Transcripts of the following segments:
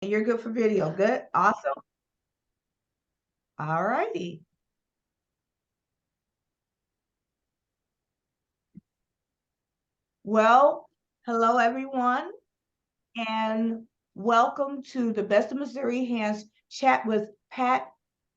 You're good for video. Good. Awesome. All righty. Well, hello everyone, and welcome to the Best of Missouri Hands chat with Pat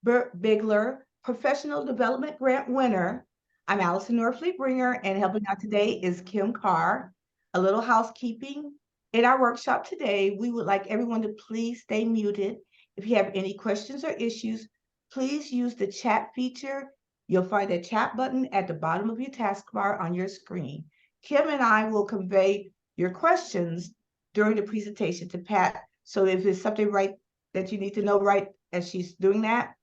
Berkbigler, Professional Development Grant winner. I'm Allison Norfleet Bringer, and helping out today is Kim Carr. A little housekeeping. In our workshop today, we would like everyone to please stay muted. If you have any questions or issues, please use the chat feature. You'll find a chat button at the bottom of your taskbar on your screen. Kim and I will convey your questions during the presentation to Pat. So if there's something right that you need to know right as she's doing that,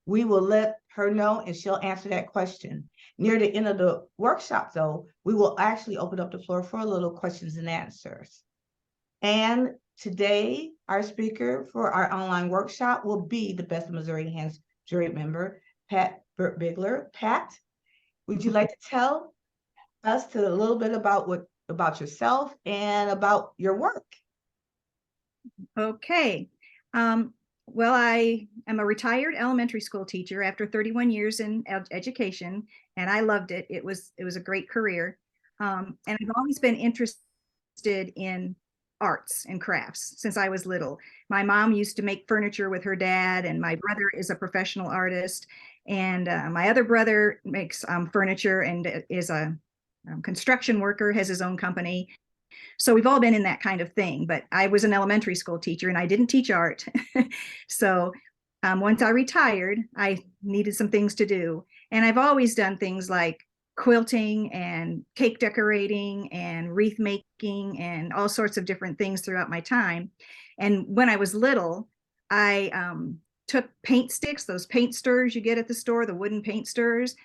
we will let her know and she'll answer that question. Near the end of the workshop, though, we will actually open up the floor for a little questions and answers. And today, our speaker for our online workshop will be the Best of Missouri Hands Juried member, Pat Berkbigler. Pat, would you like to tell us a little bit about yourself and about your work? Okay. Well, I am a retired elementary school teacher after 31 years in education, and I loved it. It was a great career. And I've always been interested in arts and crafts since I was little. My mom used to make furniture with her dad, and my brother is a professional artist. And my other brother makes furniture and is a construction worker, has his own company. So we've all been in that kind of thing, but I was an elementary school teacher and I didn't teach art. So once I retired, I needed some things to do. And I've always done things like quilting and cake decorating and wreath making and all sorts of different things throughout my time. And when I was little, I took paint sticks, those paint stirrers you get at the store, the wooden paint stirrers,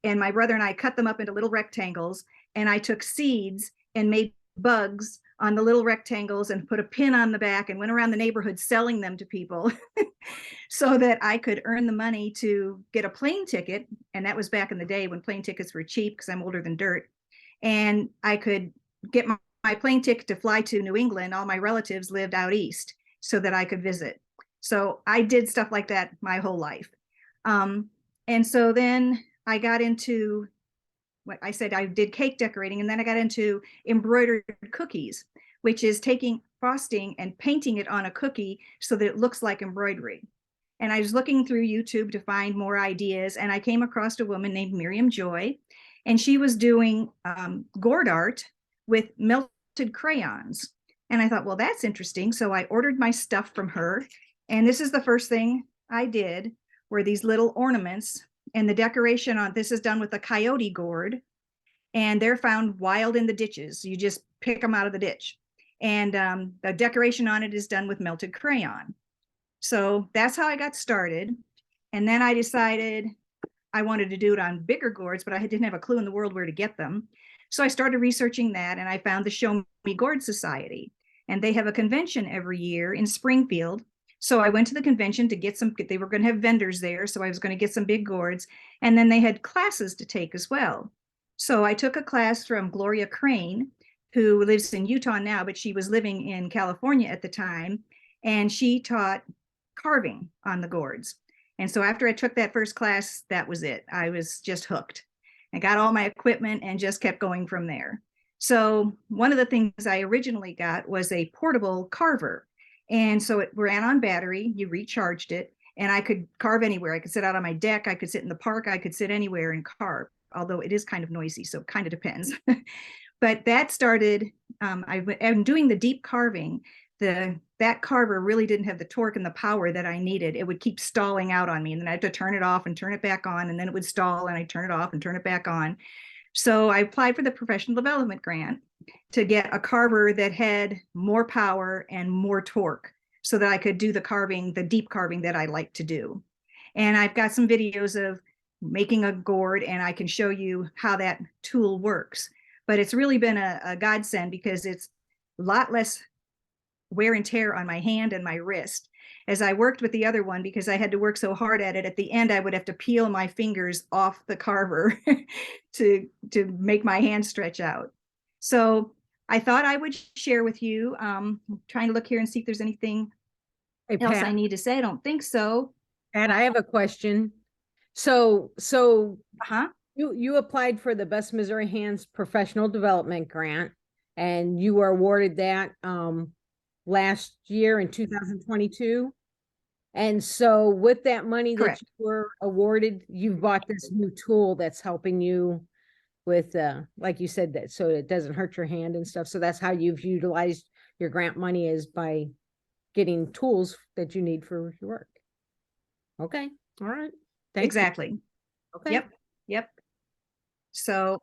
and my brother and I cut them up into little rectangles, and I took seeds and made bugs on the little rectangles and put a pin on the back and went around the neighborhood selling them to people so that I could earn the money to get a plane ticket. And that was back in the day when plane tickets were cheap because I'm older than dirt. And I could get my plane ticket to fly to New England. All my relatives lived out east so that I could visit. So I did stuff like that my whole life. And so then I got into what I said, I did cake decorating, and then I got into embroidered cookies, which is taking frosting and painting it on a cookie so that it looks like embroidery. And I was looking through YouTube to find more ideas, and I came across a woman named Miriam Joy, and she was doing gourd art with melted crayons. And I thought, well, that's interesting. So I ordered my stuff from her, and this is the first thing I did, were these little ornaments. And the decoration on this is done with a coyote gourd, and they're found wild in the ditches. You just pick them out of the ditch. And the decoration on it is done with melted crayon. So that's how I got started. And then I decided I wanted to do it on bigger gourds, but I didn't have a clue in the world where to get them. So I started researching that, and I found the Show Me Gourd Society. And they have a convention every year in Springfield. So I went to the convention to get some, they were going to have vendors there. So I was going to get some big gourds. And then they had classes to take as well. So I took a class from Gloria Crane, who lives in Utah now, but she was living in California at the time. And she taught carving on the gourds. And so after I took that first class, that was it. I was just hooked. I got all my equipment and just kept going from there. So one of the things I originally got was a portable carver. And so it ran on battery, you recharged it, and I could carve anywhere. I could sit out on my deck, I could sit in the park, I could sit anywhere and carve, although it is kind of noisy, so it kind of depends. But that started, I'm doing the deep carving. That carver really didn't have the torque and the power that I needed. It would keep stalling out on me, and then I had to turn it off and turn it back on, and then it would stall, and I'd turn it off and turn it back on. So I applied for the Professional Development Grant to get a carver that had more power and more torque so that I could do the carving, the deep carving that I like to do. And I've got some videos of making a gourd, and I can show you how that tool works. But it's really been a godsend because it's a lot less wear and tear on my hand and my wrist. As I worked with the other one, because I had to work so hard at it, at the end I would have to peel my fingers off the carver to make my hand stretch out. So I thought I would share with you, I'm trying to look here and see if there's anything Hey, else I Pat, need to say. I don't think so. Pat, I have a question. So Uh-huh. you applied for the Best Missouri Hands Professional Development Grant, and you were awarded that last year in 2022. And so with that money that Correct. you were awarded, you've bought this new tool that's helping you with like you said, that so it doesn't hurt your hand and stuff. So that's how you've utilized your grant money, is by getting tools that you need for your work. Okay. All right. Thank you. Exactly. Okay. Yep. Yep. So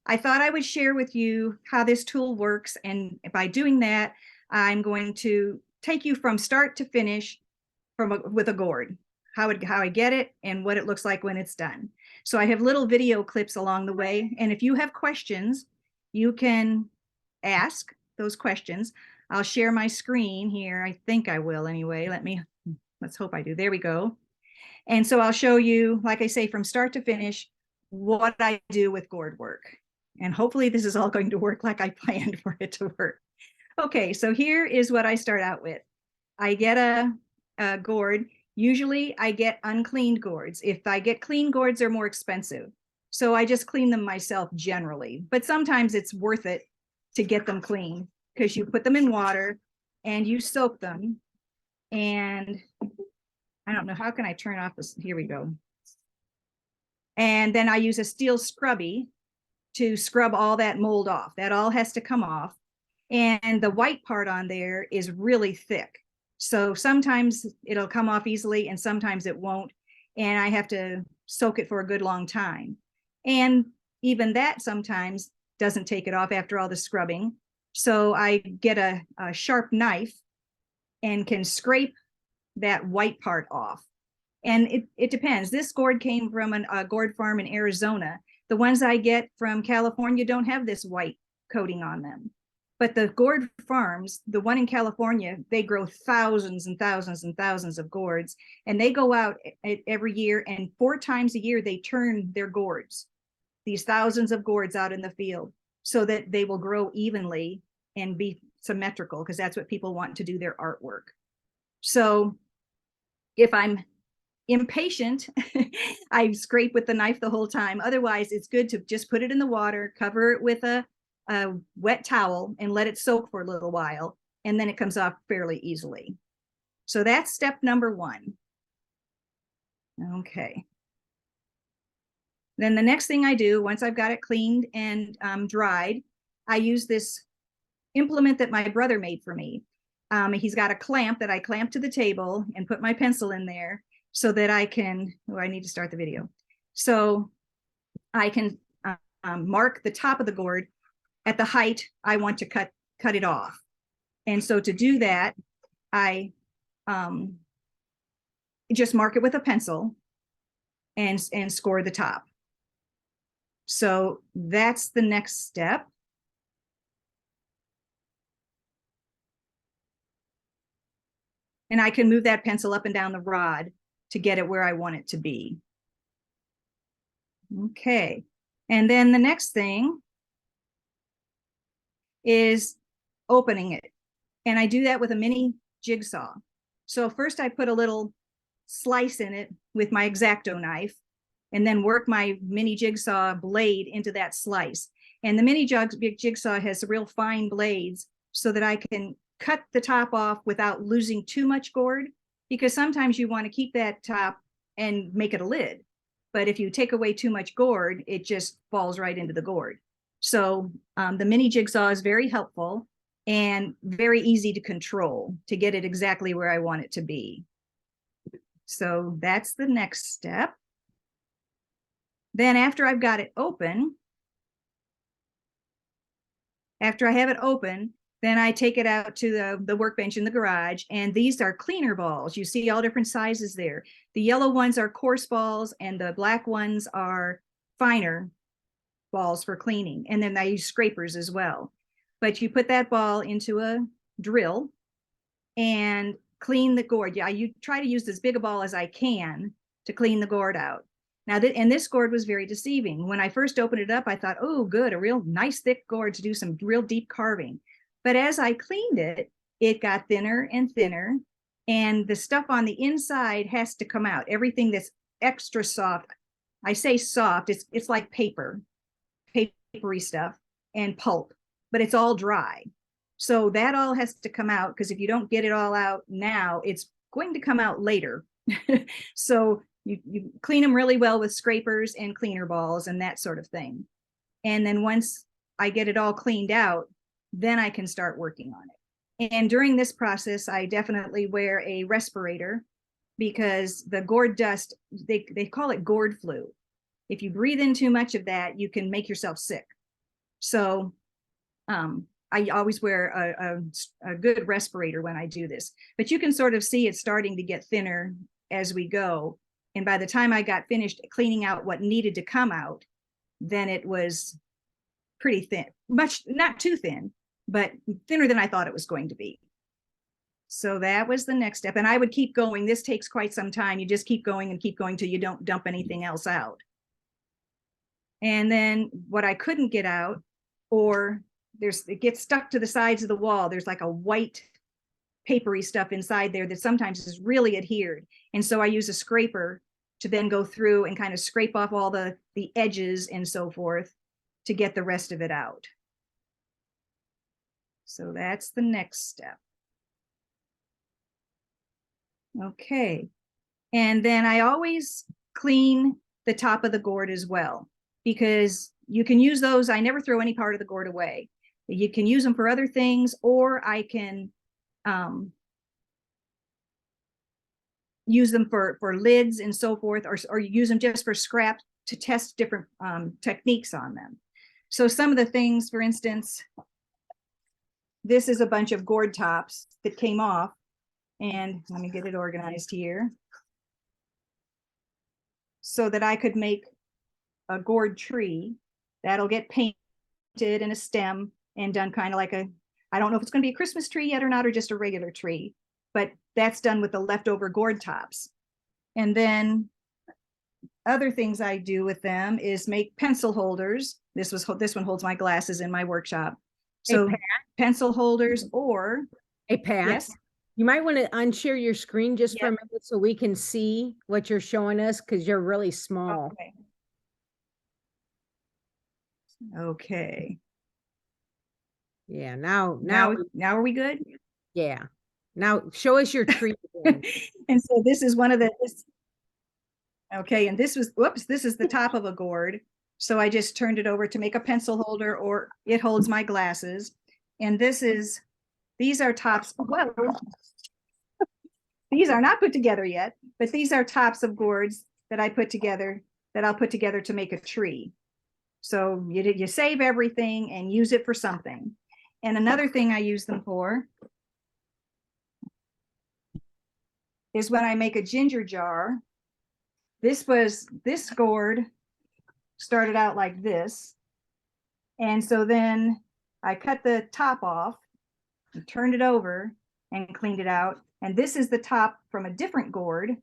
I thought I would share with you how this tool works. And by doing that, I'm going to take you from start to finish with a gourd, how I get it and what it looks like when it's done. So I have little video clips along the way. And if you have questions, you can ask those questions. I'll share my screen here. I think I will anyway. Let's hope I do. There we go. And so I'll show you, like I say, from start to finish, what I do with gourd work. And hopefully this is all going to work like I planned for it to work. Okay, so here is what I start out with. I get a gourd. Usually I get uncleaned gourds. If I get clean gourds, they're more expensive. So I just clean them myself generally. But sometimes it's worth it to get them clean, because you put them in water and you soak them. And I don't know, how can I turn off this? Here we go. And then I use a steel scrubby to scrub all that mold off. That all has to come off. And the white part on there is really thick. So sometimes it'll come off easily and sometimes it won't. And I have to soak it for a good long time. And even that sometimes doesn't take it off after all the scrubbing. So I get a sharp knife and can scrape that white part off. And it depends. This gourd came from a gourd farm in Arizona. The ones I get from California don't have this white coating on them. But the gourd farms, the one in California, they grow thousands and thousands and thousands of gourds. And they go out every year, and 4 times a year, they turn their gourds, these thousands of gourds out in the field, so that they will grow evenly and be symmetrical, because that's what people want to do their artwork. So if I'm impatient, I scrape with the knife the whole time. Otherwise, it's good to just put it in the water, cover it with a wet towel, and let it soak for a little while, and then it comes off fairly easily. So that's step number 1. Okay. Then the next thing I do, once I've got it cleaned and dried, I use this implement that my brother made for me. He's got a clamp that I clamp to the table and put my pencil in there so that I can, I need to start the video. So I can mark the top of the gourd at the height I want to cut it off. And so to do that, I just mark it with a pencil and score the top. So that's the next step. And I can move that pencil up and down the rod to get it where I want it to be. Okay. And then the next thing is opening it. And I do that with a mini jigsaw. So first I put a little slice in it with my X-Acto knife, and then work my mini jigsaw blade into that slice. And the mini jigsaw has real fine blades so that I can cut the top off without losing too much gourd, because sometimes you want to keep that top and make it a lid. But if you take away too much gourd, it just falls right into the gourd. So the mini jigsaw is very helpful and very easy to control to get it exactly where I want it to be. So that's the next step. Then after I've got it open, after I have it open, then I take it out to the workbench in the garage, and these are cleaner balls. You see all different sizes there. The yellow ones are coarse balls, and the black ones are finer balls for cleaning. And then I use scrapers as well. But you put that ball into a drill and clean the gourd. Yeah, you try to use as big a ball as I can to clean the gourd out. Now, and this gourd was very deceiving. When I first opened it up, I thought, oh, good, a real nice thick gourd to do some real deep carving. But as I cleaned it, it got thinner and thinner, And the stuff on the inside has to come out. Everything that's extra soft, I say soft, it's like papery stuff and pulp, but it's all dry. So that all has to come out, because if you don't get it all out now, it's going to come out later. So you clean them really well with scrapers and cleaner balls and that sort of thing. And then once I get it all cleaned out, then I can start working on it. And during this process, I definitely wear a respirator, because the gourd dust, they call it gourd flu. If you breathe in too much of that, you can make yourself sick. So I always wear a good respirator when I do this. But you can sort of see it's starting to get thinner as we go. And by the time I got finished cleaning out what needed to come out, then it was pretty thin, not too thin, but thinner than I thought it was going to be. So that was the next step. And I would keep going. This takes quite some time. You just keep going till you don't dump anything else out. And then what I couldn't get out, or it gets stuck to the sides of the wall. There's like a white papery stuff inside there that sometimes is really adhered. And so I use a scraper to then go through and kind of scrape off all the edges and so forth to get the rest of it out. So that's the next step. Okay. And then I always clean the top of the gourd as well, because you can use those. I never throw any part of the gourd away. You can use them for other things, or I can use them for lids and so forth, or use them just for scrap to test different techniques on them. So some of the things, for instance, this is a bunch of gourd tops that came off, and let me get it organized here so that I could make a gourd tree that'll get painted in a stem and done kind of like I don't know if it's going to be a Christmas tree yet or not, or just a regular tree, but that's done with the leftover gourd tops. And then other things I do with them is make pencil holders. This one holds my glasses in my workshop. So Hey, pencil holders, or Hey, Pat. yes, You might want to unshare your screen just for a Yep. minute so we can see what you're showing us, because you're really small. Okay. Yeah, now, Now are we good? yeah. Now show us your tree again. And so this is one of okay, and this is the top of a gourd. So I just turned it over to make a pencil holder, or it holds my glasses. And these are tops. Well, these are not put together yet, but these are tops of gourds that I'll put together to make a tree. So you save everything and use it for something. And another thing I use them for is when I make a ginger jar. This gourd started out like this. And so then I cut the top off and turned it over and cleaned it out. And this is the top from a different gourd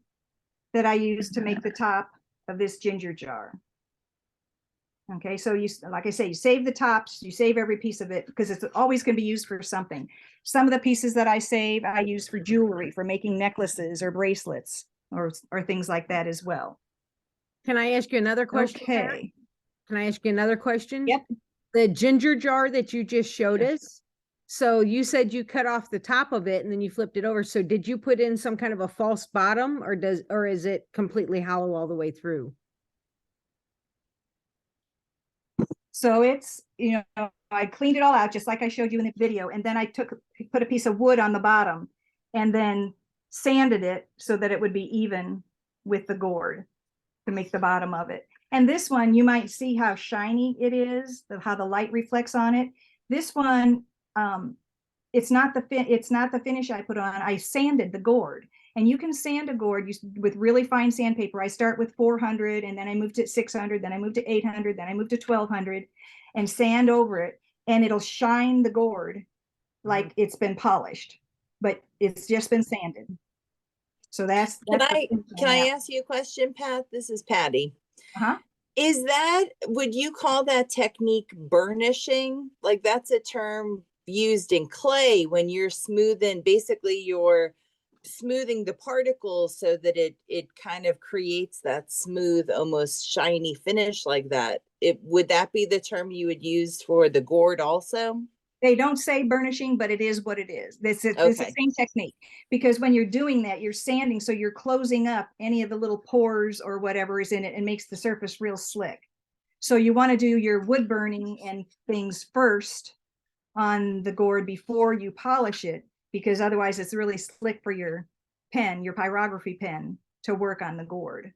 that I used to make the top of this ginger jar. Okay, so like I say, you save the tops, you save every piece of it, because it's always going to be used for something. Some of the pieces that I save, I use for jewelry, for making necklaces or bracelets or things like that as well. Can I ask you another question? Okay. Can I ask you another question? Yep. The ginger jar that you just showed us. So you said you cut off the top of it and then you flipped it over. So did you put in some kind of a false bottom, or is it completely hollow all the way through? So it's, I cleaned it all out just like I showed you in the video. And then I put a piece of wood on the bottom and then sanded it so that it would be even with the gourd to make the bottom of it. And this one, you might see how shiny it is, how the light reflects on it. This one, it's not the finish I put on. I sanded the gourd. And you can sand a gourd with really fine sandpaper. I start with 400, and then I moved to 600, then I moved to 800, then I moved to 1200, and sand over it. And it'll shine the gourd like it's been polished, but it's just been sanded. So that's Can I ask you a question, Pat? This is Patty. Uh-huh. Would you call that technique burnishing? Like, that's a term used in clay when you're smoothing, basically you're smoothing the particles so that it kind of creates that smooth, almost shiny finish like that. Would that be the term you would use for the gourd also? They don't say burnishing, but it is what it is. It's the Okay. same technique, because when you're doing that, you're sanding, so you're closing up any of the little pores or whatever is in it and makes the surface real slick. So you want to do your wood burning and things first on the gourd before you polish it, because otherwise it's really slick for your pen, your pyrography pen, to work on the gourd.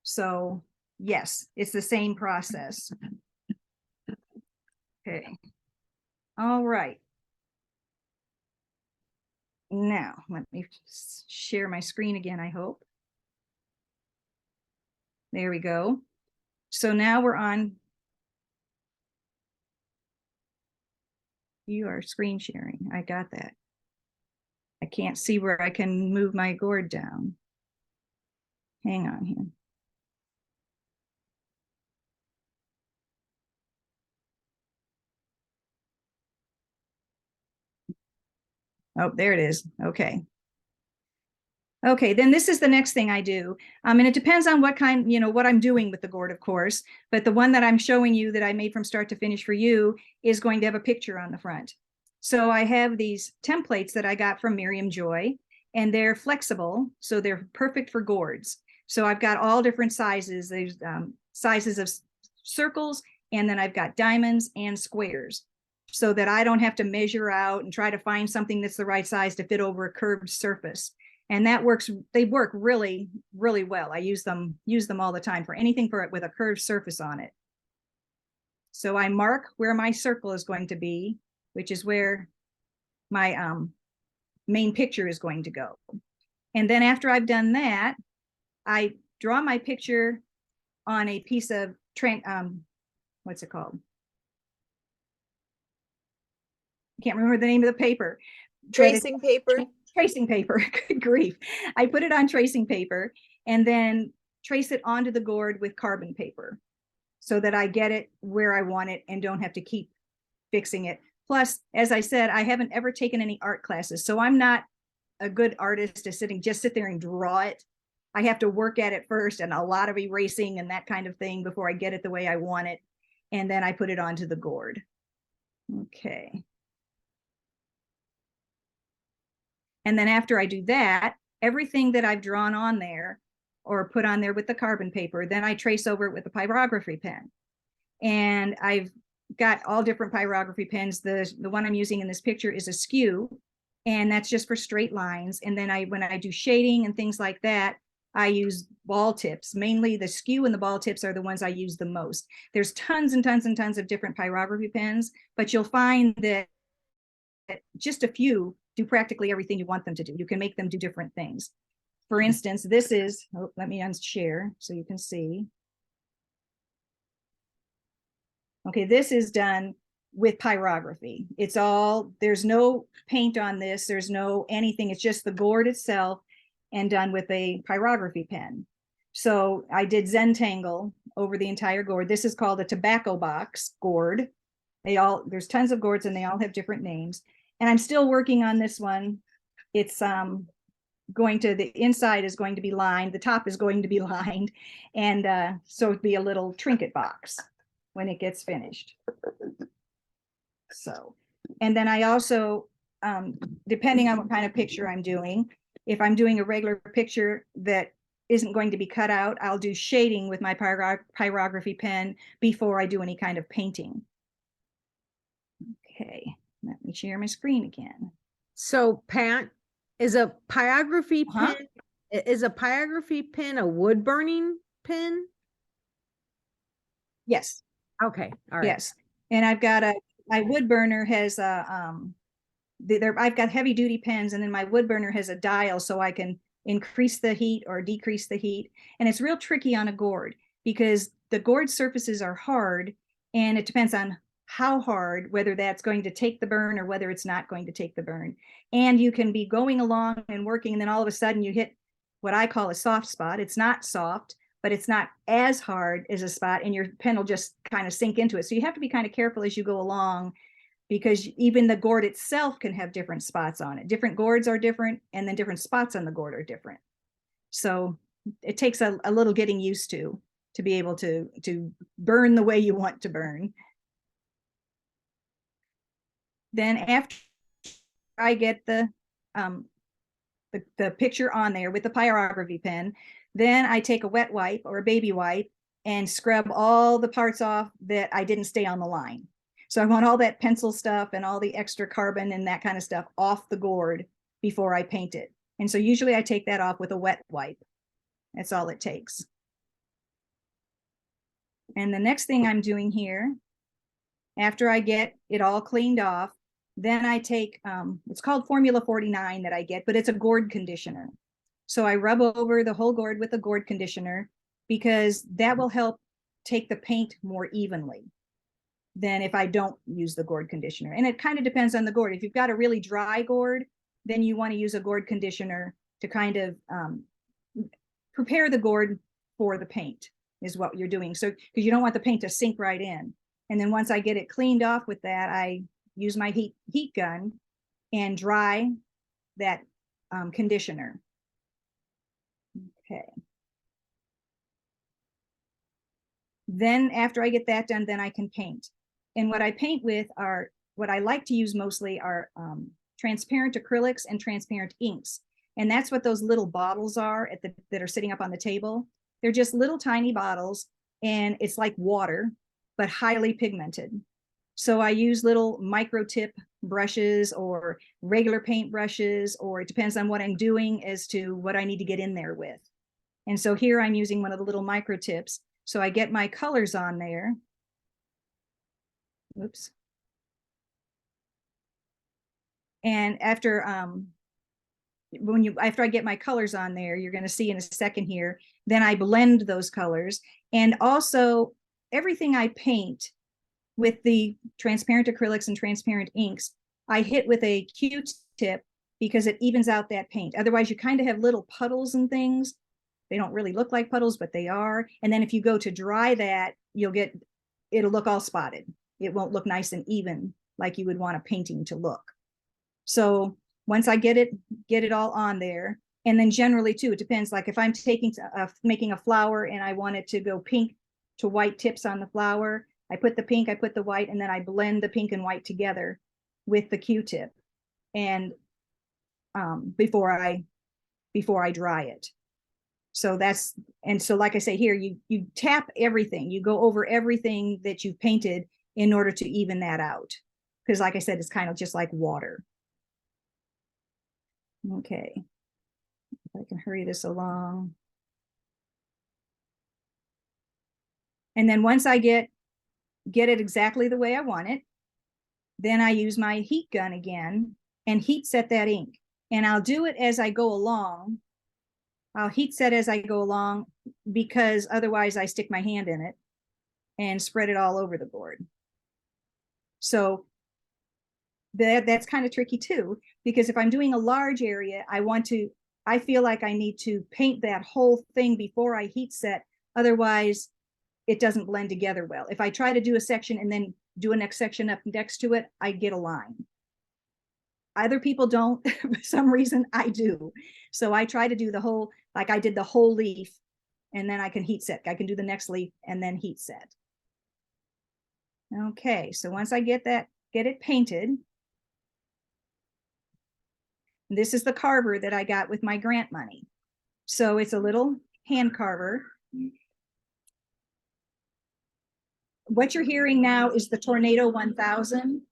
So yes, it's the same process. Okay. All right. Now, let me share my screen again, I hope. There we go. So now we're on. You are screen sharing. I got that. I can't see where I can move my gourd down. Hang on here. Oh, there it is. Okay. Okay, then this is the next thing I do. And it depends on what kind, what I'm doing with the gourd, of course. But the one that I'm showing you that I made from start to finish for you is going to have a picture on the front. So I have these templates that I got from Miriam Joy, and they're flexible, so they're perfect for gourds. So I've got all different sizes. There's sizes of circles, and then I've got diamonds and squares, so that I don't have to measure out and try to find something that's the right size to fit over a curved surface. And that works, they work really, really well. I use them all the time for anything with a curved surface on it. So I mark where my circle is going to be, which is where my main picture is going to go. And then after I've done that, I draw my picture on a piece of, what's it called? I can't remember the name of the paper. Tracing paper. Tracing paper. Good grief. I put it on tracing paper and then trace it onto the gourd with carbon paper so that I get it where I want it and don't have to keep fixing it. Plus, as I said, I haven't ever taken any art classes, so I'm not a good artist to just sit there and draw it. I have to work at it first, and a lot of erasing and that kind of thing before I get it the way I want it. And then I put it onto the gourd. Okay. And then after I do that, everything that I've drawn on there or put on there with the carbon paper, then I trace over it with a pyrography pen. And I've got all different pyrography pens. The one I'm using in this picture is a skew, and that's just for straight lines. And then when I do shading and things like that, I use ball tips. Mainly the skew and the ball tips are the ones I use the most. There's tons and tons and tons of different pyrography pens, but you'll find that just a few do practically everything you want them to do. You can make them do different things. For instance, this is, let me unshare so you can see. Okay, this is done with pyrography. It's all, there's no paint on this, there's no anything, it's just the gourd itself and done with a pyrography pen. So I did Zentangle over the entire gourd. This is called a tobacco box gourd. There's tons of gourds and they all have different names. And I'm still working on this one. It's the inside is going to be lined, the top is going to be lined, and so it'd be a little trinket box when it gets finished. So, and then I also, depending on what kind of picture I'm doing, if I'm doing a regular picture that isn't going to be cut out, I'll do shading with my pyrography pen before I do any kind of painting. Okay. Let me share my screen again. So Pat, is a pyrography pen a wood burning pen? Yes. Okay. All right. Yes. And I've got my wood burner has I've got heavy duty pens, and then my wood burner has a dial so I can increase the heat or decrease the heat. And it's real tricky on a gourd because the gourd surfaces are hard, and it depends on how hard, whether that's going to take the burn or whether it's not going to take the burn. And you can be going along and working, and then all of a sudden you hit what I call a soft spot. It's not soft, but it's not as hard as a spot, and your pen will just kind of sink into it. So you have to be kind of careful as you go along because even the gourd itself can have different spots on it. Different gourds are different, and then different spots on the gourd are different. So it takes a little getting used to be able to burn the way you want to burn. Then after I get the picture on there with the pyrography pen, then I take a wet wipe or a baby wipe and scrub all the parts off that I didn't stay on the line. So I want all that pencil stuff and all the extra carbon and that kind of stuff off the gourd before I paint it. And so usually I take that off with a wet wipe. That's all it takes. And the next thing I'm doing here, after I get it all cleaned off, then I take, it's called Formula 49 that I get, but it's a gourd conditioner. So I rub over the whole gourd with a gourd conditioner because that will help take the paint more evenly than if I don't use the gourd conditioner. And it kind of depends on the gourd. If you've got a really dry gourd, then you want to use a gourd conditioner to kind of prepare the gourd for the paint is what you're doing. So, because you don't want the paint to sink right in. And then once I get it cleaned off with that, I use my heat gun and dry that conditioner. Okay. Then after I get that done, then I can paint. And what I paint with are, what I like to use mostly are transparent acrylics and transparent inks. And that's what those little bottles are that are sitting up on the table. They're just little tiny bottles, and it's like water, but highly pigmented. So I use little micro tip brushes or regular paint brushes, or it depends on what I'm doing as to what I need to get in there with. And so here I'm using one of the little micro tips. So I get my colors on there. Oops. And after I get my colors on there, you're going to see in a second here, then I blend those colors. And also everything I paint with the transparent acrylics and transparent inks, I hit with a Q-tip because it evens out that paint. Otherwise, you kind of have little puddles and things. They don't really look like puddles, but they are. And then if you go to dry that, it'll look all spotted. It won't look nice and even like you would want a painting to look. So once I get it all on there, and then generally too, it depends. Like if I'm making a flower and I want it to go pink to white tips on the flower, I put the pink, I put the white, and then I blend the pink and white together with the Q-tip, and before I dry it. So like I say here, you tap everything, you go over everything that you've painted in order to even that out. Because like I said, it's kind of just like water. Okay, if I can hurry this along. And then once I get it exactly the way I want it, then I use my heat gun again and heat set that ink. And I'll do it as I go along. I'll heat set as I go along because otherwise I stick my hand in it and spread it all over the board. So that's kind of tricky too, because if I'm doing a large area, I feel like I need to paint that whole thing before I heat set. Otherwise, it doesn't blend together well. If I try to do a section and then do a next section up next to it, I get a line. Other people don't, for some reason I do. So I try to do the whole, like I did the whole leaf, and then I can heat set. I can do the next leaf and then heat set. Okay, so once I get it painted, this is the carver that I got with my grant money. So it's a little hand carver. What you're hearing now is the Tornado 1000.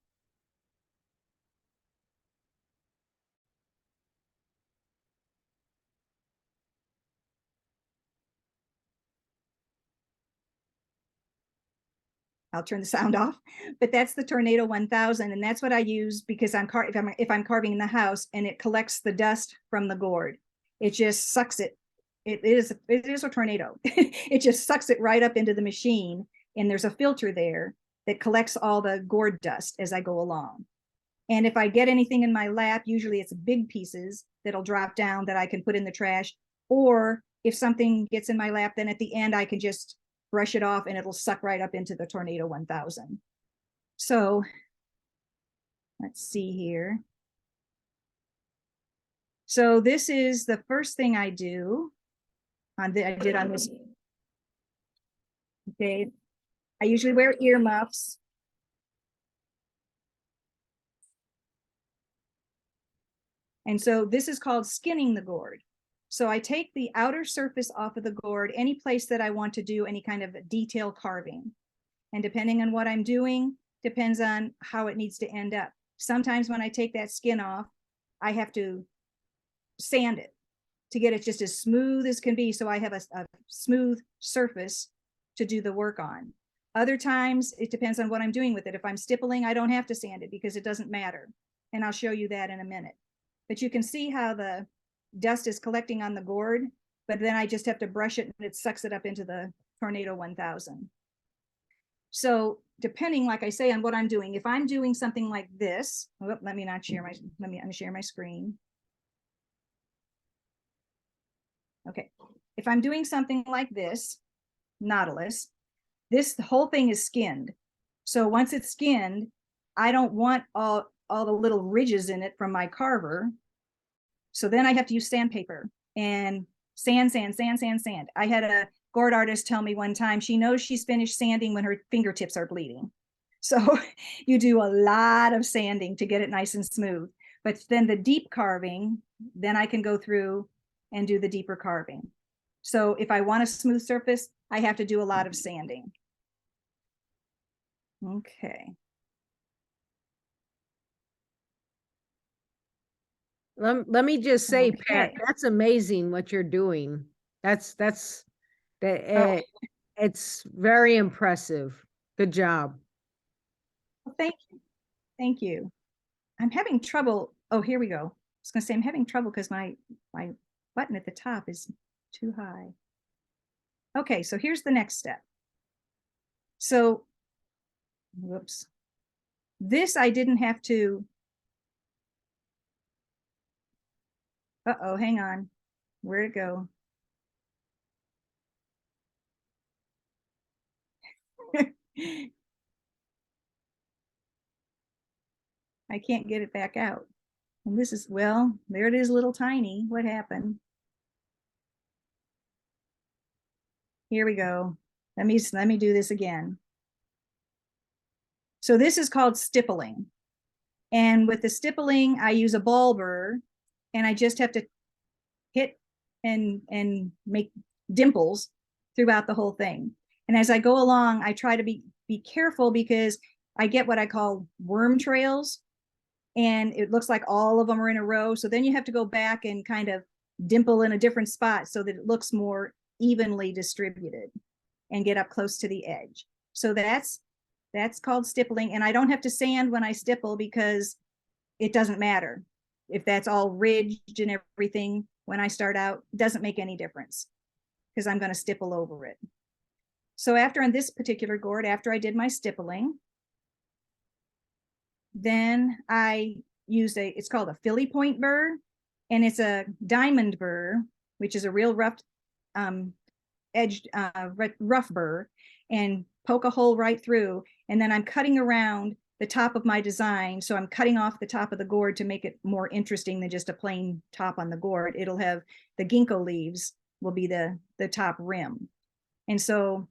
I'll turn the sound off, but that's the Tornado 1000, and that's what I use because if I'm carving in the house and it collects the dust from the gourd, it just sucks it. It is a tornado. It just sucks it right up into the machine, and there's a filter there that collects all the gourd dust as I go along. And if I get anything in my lap, usually it's big pieces that'll drop down that I can put in the trash, or if something gets in my lap, then at the end I can just brush it off and it'll suck right up into the Tornado 1000. So let's see here. So this is the first thing I do on I did on this. Okay, I usually wear earmuffs. And so this is called skinning the gourd. So I take the outer surface off of the gourd, any place that I want to do any kind of detail carving. And depending on what I'm doing, depends on how it needs to end up. Sometimes when I take that skin off, I have to sand it to get it just as smooth as can be. So I have a smooth surface to do the work on. Other times it depends on what I'm doing with it. If I'm stippling, I don't have to sand it because it doesn't matter. And I'll show you that in a minute. But you can see how the dust is collecting on the gourd, but then I just have to brush it and it sucks it up into the Tornado 1000. So depending, like I say, on what I'm doing, if I'm doing something like this, oh, let me not share my, let me unshare my screen. Okay, if I'm doing something like this, nautilus, this whole thing is skinned. So once it's skinned, I don't want all the little ridges in it from my carver. So then I have to use sandpaper and sand. I had a gourd artist tell me one time, she knows she's finished sanding when her fingertips are bleeding. So you do a lot of sanding to get it nice and smooth. But then the deep carving, then I can go through and do the deeper carving. So if I want a smooth surface, I have to do a lot of sanding. Okay. Let me just say, Pat, Okay. that's amazing what you're doing. That's it's very impressive. Good job. Well, thank you. Thank you. I'm having trouble. Oh, here we go. I was going to say I'm having trouble because my button at the top is too high. Okay, so here's the next step. So, whoops. This I didn't have to. Uh-oh, hang on. Where'd it go? I can't get it back out. And this is, well, there it is, little tiny. What happened? Here we go. Let me do this again. So this is called stippling. And with the stippling, I use a ball burr and I just have to hit and make dimples throughout the whole thing. And as I go along, I try to be careful because I get what I call worm trails. And it looks like all of them are in a row. So then you have to go back and kind of dimple in a different spot so that it looks more evenly distributed and get up close to the edge. So that's called stippling. And I don't have to sand when I stipple because it doesn't matter. If that's all ridged and everything, when I start out, it doesn't make any difference because I'm going to stipple over it. So after on this particular gourd, after I did my stippling, then I used it's called a Philly point burr, and it's a diamond burr, which is a real rough edged rough burr, and poke a hole right through. And then I'm cutting around the top of my design. So I'm cutting off the top of the gourd to make it more interesting than just a plain top on the gourd. It'll have the ginkgo leaves will be the top rim. And so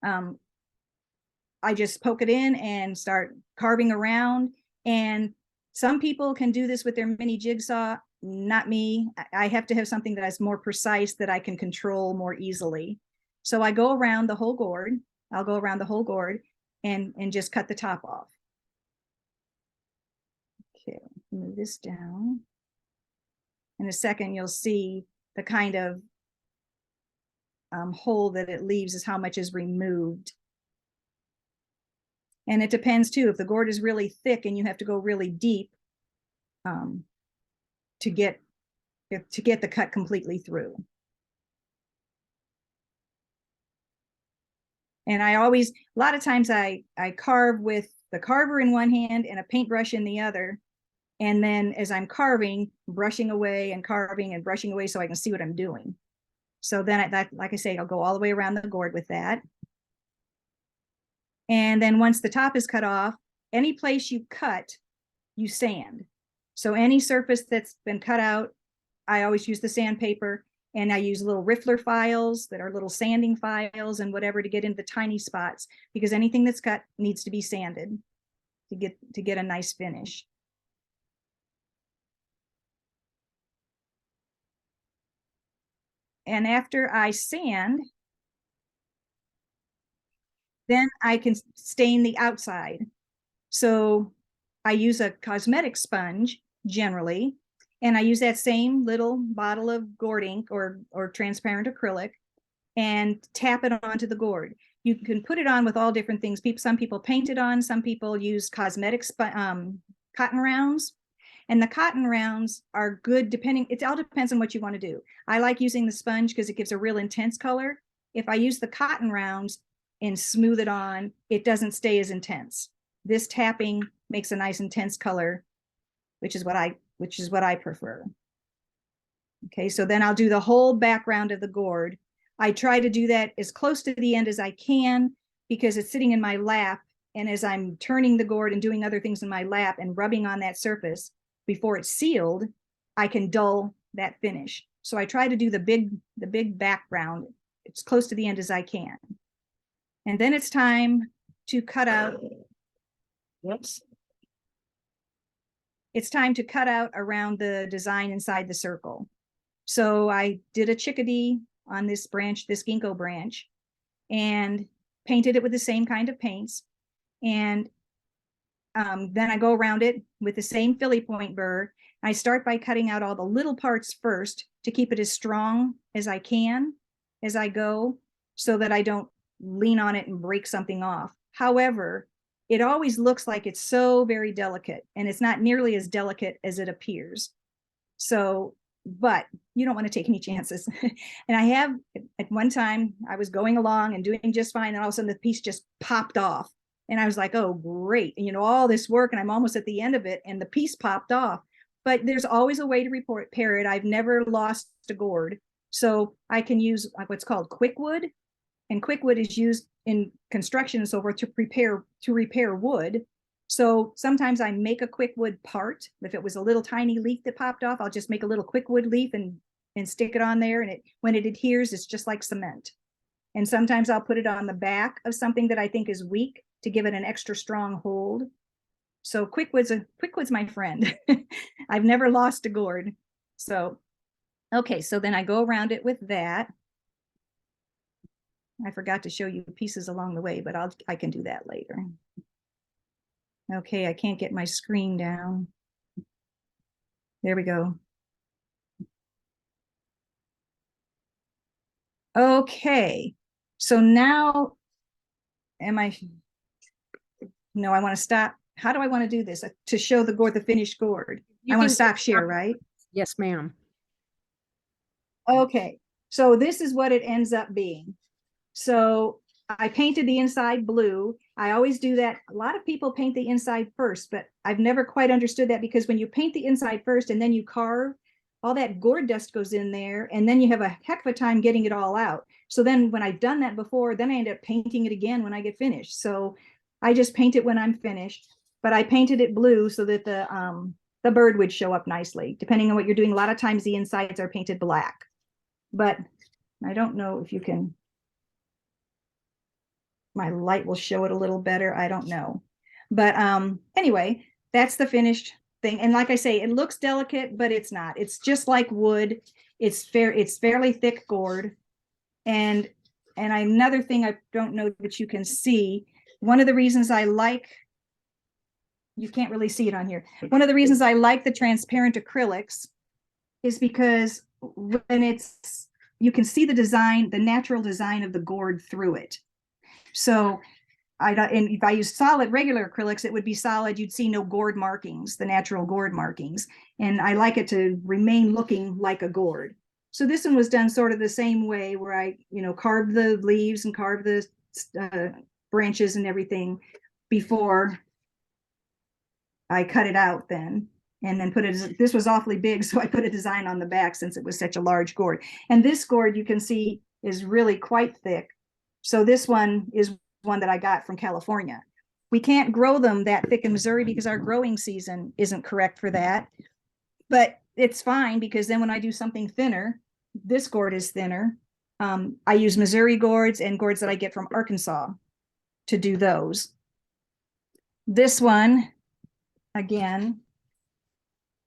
I just poke it in and start carving around. And some people can do this with their mini jigsaw, not me. I have to have something that is more precise that I can control more easily. So I go around the whole gourd. I'll go around the whole gourd and just cut the top off. Okay, move this down. In a second, you'll see the kind of hole that it leaves is how much is removed. And it depends too, if the gourd is really thick and you have to go really deep to get the cut completely through. And I always, a lot of times I carve with the carver in one hand and a paintbrush in the other. And then as I'm carving, brushing away and carving and brushing away so I can see what I'm doing. So then like I say, I'll go all the way around the gourd with that. And then once the top is cut off, any place you cut, you sand. So any surface that's been cut out, I always use the sandpaper, and I use little riffler files that are little sanding files and whatever to get into the tiny spots, because anything that's cut needs to be sanded to get a nice finish. And after I sand, then I can stain the outside. So I use a cosmetic sponge generally, and I use that same little bottle of Gourd ink or transparent acrylic and tap it onto the gourd. You can put it on with all different things. Some people paint it on, some people use cosmetic cotton rounds. And the cotton rounds are good depending, it all depends on what you want to do. I like using the sponge because it gives a real intense color. If I use the cotton rounds and smooth it on, it doesn't stay as intense. This tapping makes a nice intense color, which is what I prefer. Okay, so then I'll do the whole background of the gourd. I try to do that as close to the end as I can because it's sitting in my lap. And as I'm turning the gourd and doing other things in my lap and rubbing on that surface before it's sealed, I can dull that finish. So I try to do the big background as close to the end as I can. And then it's time to cut out. Whoops. It's time to cut out around the design inside the circle. So I did a chickadee on this branch, this ginkgo branch, and painted it with the same kind of paints. And then I go around it with the same Philly point burr. I start by cutting out all the little parts first to keep it as strong as I can as I go, so that I don't lean on it and break something off. However, it always looks like it's so very delicate, and it's not nearly as delicate as it appears. So, but you don't want to take any chances. And I have, at one time, I was going along and doing just fine, and all of a sudden the piece just popped off. And I was like, oh, great. And, you know, all this work, and I'm almost at the end of it, and the piece popped off. But there's always a way to repair it. I've never lost a gourd. So I can use what's called quick wood. And quick wood is used in construction and so forth to repair wood. So sometimes I make a quick wood part. If it was a little tiny leaf that popped off, I'll just make a little quick wood leaf and stick it on there. And when it adheres, it's just like cement. And sometimes I'll put it on the back of something that I think is weak to give it an extra strong hold. So quick wood's my friend. I've never lost a gourd. So, okay, so then I go around it with that. I forgot to show you pieces along the way, but I can do that later. Okay, I can't get my screen down. There we go. Okay, so now no, I want to stop. How do I want to do this to show the gourd, the finished gourd? I want to stop share, right? Yes, ma'am. Okay, so this is what it ends up being. So I painted the inside blue. I always do that. A lot of people paint the inside first, but I've never quite understood that, because when you paint the inside first and then you carve, all that gourd dust goes in there, and then you have a heck of a time getting it all out. So then when I've done that before, then I end up painting it again when I get finished. So I just paint it when I'm finished, but I painted it blue so that the bird would show up nicely. Depending on what you're doing, a lot of times the insides are painted black, but I don't know if you can, my light will show it a little better. I don't know. But anyway, that's the finished thing. And like I say, it looks delicate, but it's not. It's just like wood. It's fairly thick gourd. And another thing I don't know that you can see, one of the reasons I like, you can't really see it on here. One of the reasons I like the transparent acrylics is because when you can see the design, the natural design of the gourd through it. So and if I use solid regular acrylics, it would be solid. You'd see no gourd markings, the natural gourd markings. And I like it to remain looking like a gourd. So this one was done sort of the same way, where I, carved the leaves and carved the branches and everything before I cut it out then. And then this was awfully big, so I put a design on the back since it was such a large gourd. And this gourd, you can see, is really quite thick. So this one is one that I got from California, We can't grow them that thick in Missouri because our growing season isn't correct for that. But it's fine because then when I do something thinner, this gourd is thinner. I use Missouri gourds and gourds that I get from Arkansas to do those. This one, again,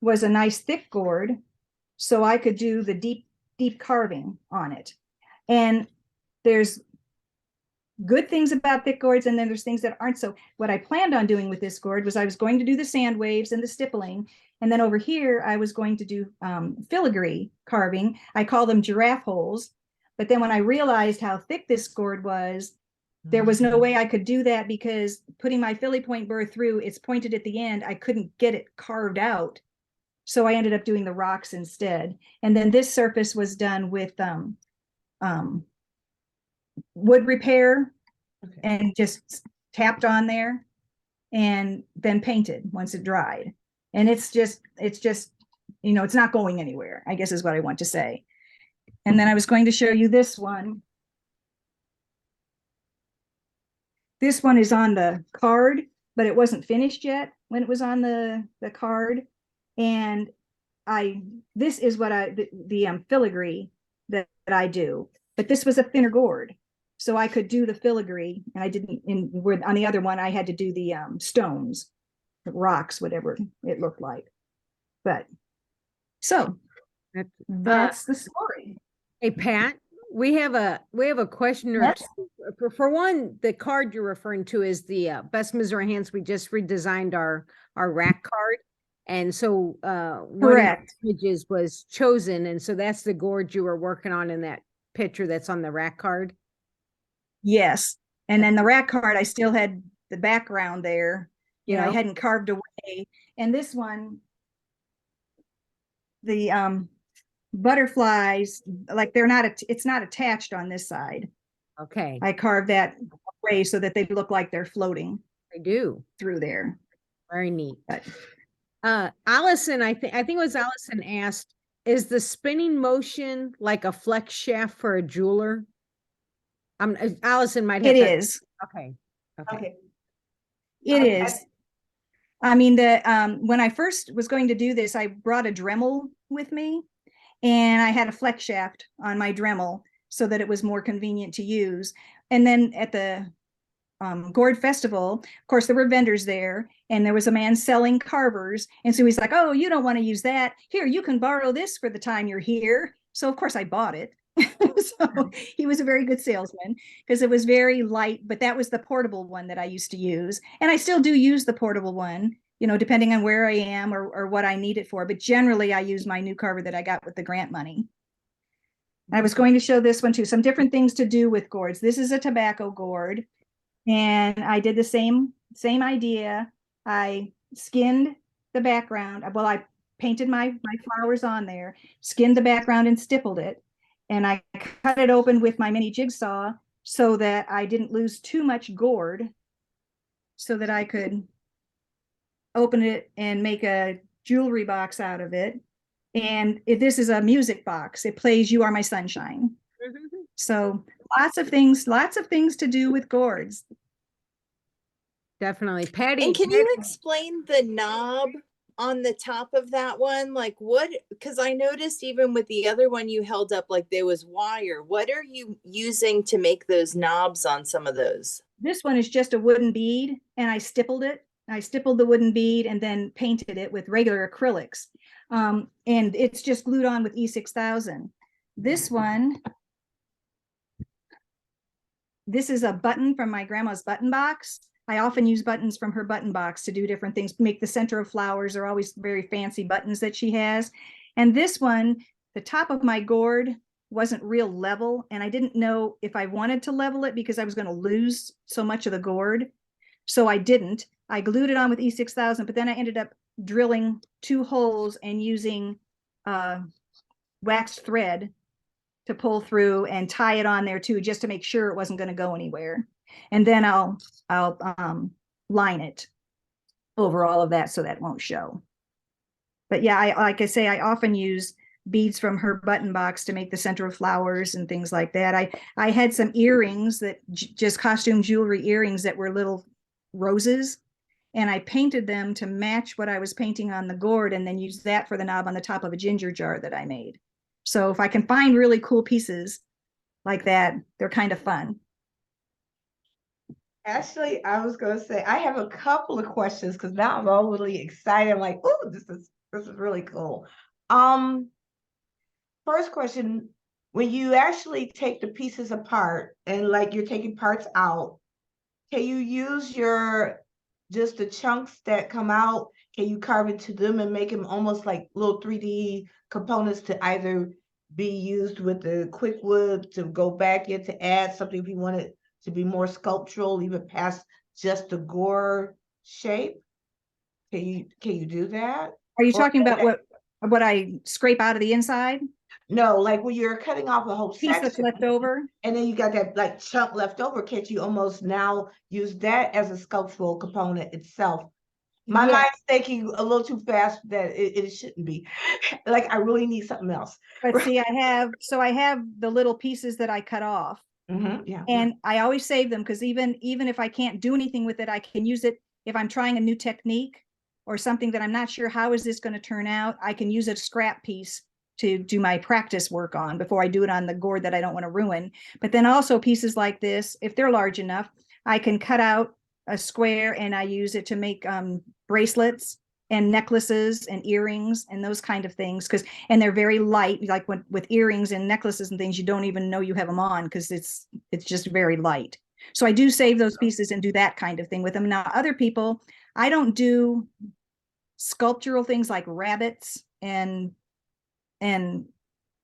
was a nice thick gourd, so I could do the deep carving on it. And there's good things about thick gourds, and then there's things that aren't. So what I planned on doing with this gourd was I was going to do the sand waves and the stippling, and then over here I was going to do filigree carving. I call them giraffe holes. But then when I realized how thick this gourd was, there was no way I could do that because putting my Philly point burr through, it's pointed at the end, I couldn't get it carved out. So I ended up doing the rocks instead. And then this surface was done with wood repair and just tapped on there and then painted once it dried. And it's just, you know, it's not going anywhere, I guess is what I want to say. And then I was going to show you this one. This one is on the card, but it wasn't finished yet when it was on the card. And this is what the filigree that I do, but this was a thinner gourd. So I could do the filigree, and I didn't, on the other one, I had to do the stones, the rocks, whatever it looked like. But so that's the story. Hey, Pat, we have a question or Yes. two. For one, the card you're referring to is the Best Missouri Hands. We just redesigned our rack card. And so one of the images was chosen. And so that's the gourd you were working on in that picture that's on the rack card. Yes. And then the rack card, I still had the background there. You know, I hadn't carved away. And this one, the butterflies, like it's not attached on this side. Okay. I carved that way so that they look like they're floating. They do. Through there. Very neat. But Allison, I think it was Allison asked, is the spinning motion like a flex shaft for a jeweler? Allison might have. It is. Okay. It is. I mean, when I first was going to do this, I brought a Dremel with me, and I had a flex shaft on my Dremel so that it was more convenient to use. And then at the Gourd Festival, of course, there were vendors there, and there was a man selling carvers. And so he's like, oh, you don't want to use that. Here, you can borrow this for the time you're here. So, of course, I bought it. So he was a very good salesman because it was very light, but that was the portable one that I used to use. And I still do use the portable one, you know, depending on where I am or what I need it for. But generally, I use my new carver that I got with the grant money. I was going to show this one too, some different things to do with gourds. This is a tobacco gourd. And I did the same idea. I skinned the background. Well, I painted my flowers on there, skinned the background and stippled it. And I cut it open with my mini jigsaw so that I didn't lose too much gourd, so that I could open it and make a jewelry box out of it. And this is a music box. It plays You Are My Sunshine. Mm-hmm. So lots of things to do with gourds. Definitely. Patty. And can you explain the knob on the top of that one? Like what, because I noticed even with the other one you held up, like there was wire. What are you using to make those knobs on some of those? This one is just a wooden bead, and I stippled it. I stippled the wooden bead and then painted it with regular acrylics. And it's just glued on with E6000. This one, this is a button from my grandma's button box. I often use buttons from her button box to do different things, make the center of flowers. Are always very fancy buttons that she has. And this one, the top of my gourd wasn't real level, and I didn't know if I wanted to level it because I was going to lose so much of the gourd. So I didn't. I glued it on with E6000, but then I ended up drilling 2 holes and using waxed thread to pull through and tie it on there too, just to make sure it wasn't going to go anywhere. And then I'll line it over all of that so that won't show. But yeah, like I say, I often use beads from her button box to make the center of flowers and things like that. I had some earrings that just costume jewelry earrings that were little roses, and I painted them to match what I was painting on the gourd, and then used that for the knob on the top of a ginger jar that I made. So if I can find really cool pieces like that, they're kind of fun. Actually, I was gonna say I have a couple of questions because now I'm all really excited. I'm like, oh, this is really cool. First question, when you actually take the pieces apart and like you're taking parts out, can you use your just the chunks that come out? Can you carve into them and make them almost like little 3D components to either be used with the quick wood to go back in to add something if you want it to be more sculptural, even past just the gore shape? Can you do that? Are you Or talking about what I scrape out of the inside? no, like when you're cutting off a whole Piece that's section left over? and then you got that like chunk left over, can't you almost now use that as a sculptural component itself? My Yeah, mind's thinking a little too fast that it shouldn't be. Like I really need something else. but see, I have the little pieces that I cut off, Yeah. and I always save them because even if I can't do anything with it, I can use it if I'm trying a new technique or something that I'm not sure how is this going to turn out. I can use a scrap piece to do my practice work on before I do it on the gourd that I don't want to ruin. But then also pieces like this, if they're large enough, I can cut out a square and I use it to make bracelets and necklaces and earrings and those kind of things, and they're very light. Like with earrings and necklaces and things, you don't even know you have them on because it's just very light. So I do save those pieces and do that kind of thing with them. Now other people, I don't do sculptural things like rabbits and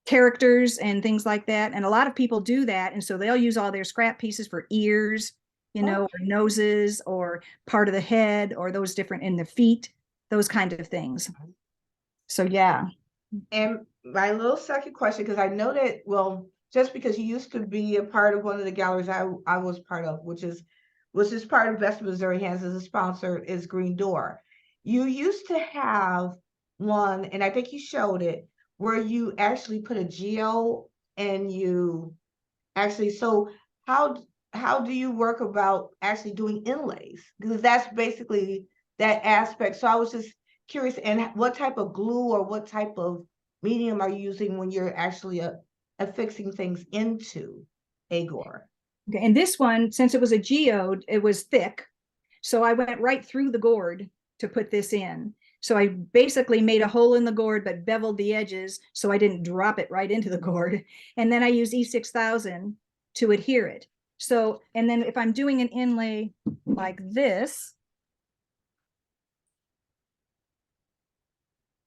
characters and things like that, and a lot of people do that, and so they'll use all their scrap pieces for ears, or noses or part of the head or those different in the feet, those kind of things. So yeah. And my little second question, because I know that, well, just because you used to be a part of one of the galleries I was part of, which is part of Best of Missouri Hands as a sponsor, is Green Door. You used to have one, and I think you showed it, where you actually put a geo and you actually, so how do you work about actually doing inlays? Because that's basically that aspect. So I was just curious, and what type of glue or what type of medium are you using when you're actually affixing things into a gourd? Okay, and this one, since it was a geode, it was thick, so I went right through the gourd to put this in. So I basically made a hole in the gourd but beveled the edges so I didn't drop it right into the gourd, and then I use E6000 to adhere it. So, and then if I'm doing an inlay like this,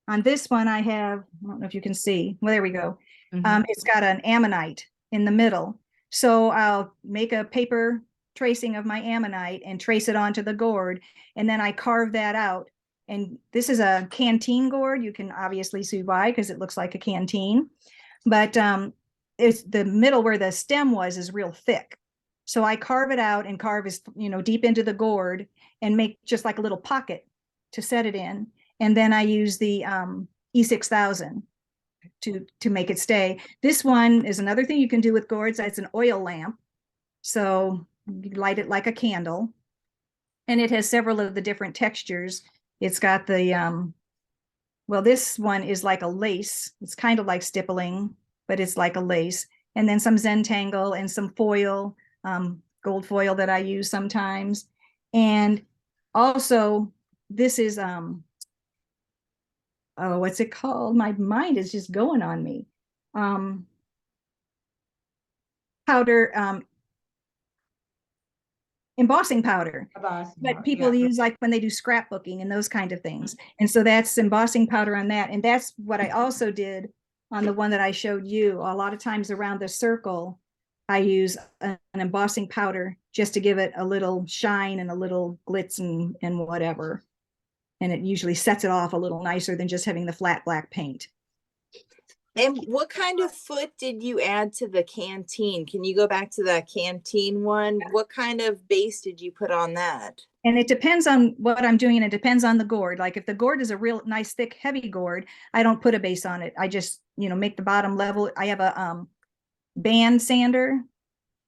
on this one I have, I don't know if you can see, well, there we go. It's got an ammonite in the middle. So I'll make a paper tracing of my ammonite and trace it onto the gourd, and then I carve that out. And this is a canteen gourd. You can obviously see why, because it looks like a canteen. But it's the middle where the stem was is real thick. So I carve it out and carve as deep into the gourd and make just like a little pocket to set it in. And then I use the E6000 to make it stay. This one is another thing you can do with gourds. It's an oil lamp. So you light it like a candle. And it has several of the different textures. It's got the, well, this one is like a lace. It's kind of like stippling, but it's like a lace. And then some Zentangle and some foil, gold foil that I use sometimes. And also this is, oh, what's it called? My mind is just going on me. Powder, embossing powder, but people use like when they do scrapbooking and those kind of things. And so that's embossing powder on that. And that's what I also did on the one that I showed you. A lot of times around the circle, I use an embossing powder just to give it a little shine and a little glitz and whatever. And it usually sets it off a little nicer than just having the flat black paint. And what kind of foot did you add to the canteen? Can you go back to that canteen one? What kind of base did you put on that? And it depends on what I'm doing, and it depends on the gourd. Like if the gourd is a real nice, thick, heavy gourd, I don't put a base on it. I just, make the bottom level. I have a band sander,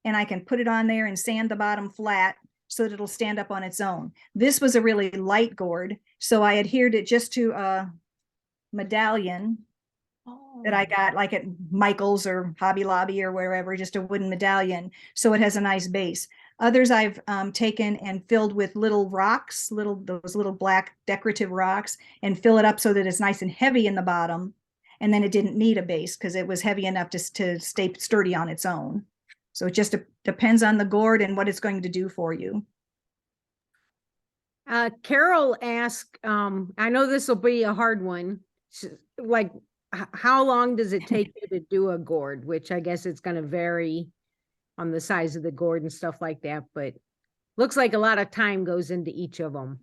and I can put it on there and sand the bottom flat so that it'll stand up on its own. This was a really light gourd, so I adhered it just to a medallion that I got like at Michael's or Hobby Lobby or wherever, just a wooden medallion. So it has a nice base. Others I've taken and filled with little rocks, those little black decorative rocks, and fill it up so that it's nice and heavy in the bottom. And then it didn't need a base because it was heavy enough to stay sturdy on its own. So it just depends on the gourd and what it's going to do for you. Carol asked, I know this will be a hard one. Like, how long does it take you to do a gourd? Which I guess it's going to vary on the size of the gourd and stuff like that, but looks like a lot of time goes into each of them.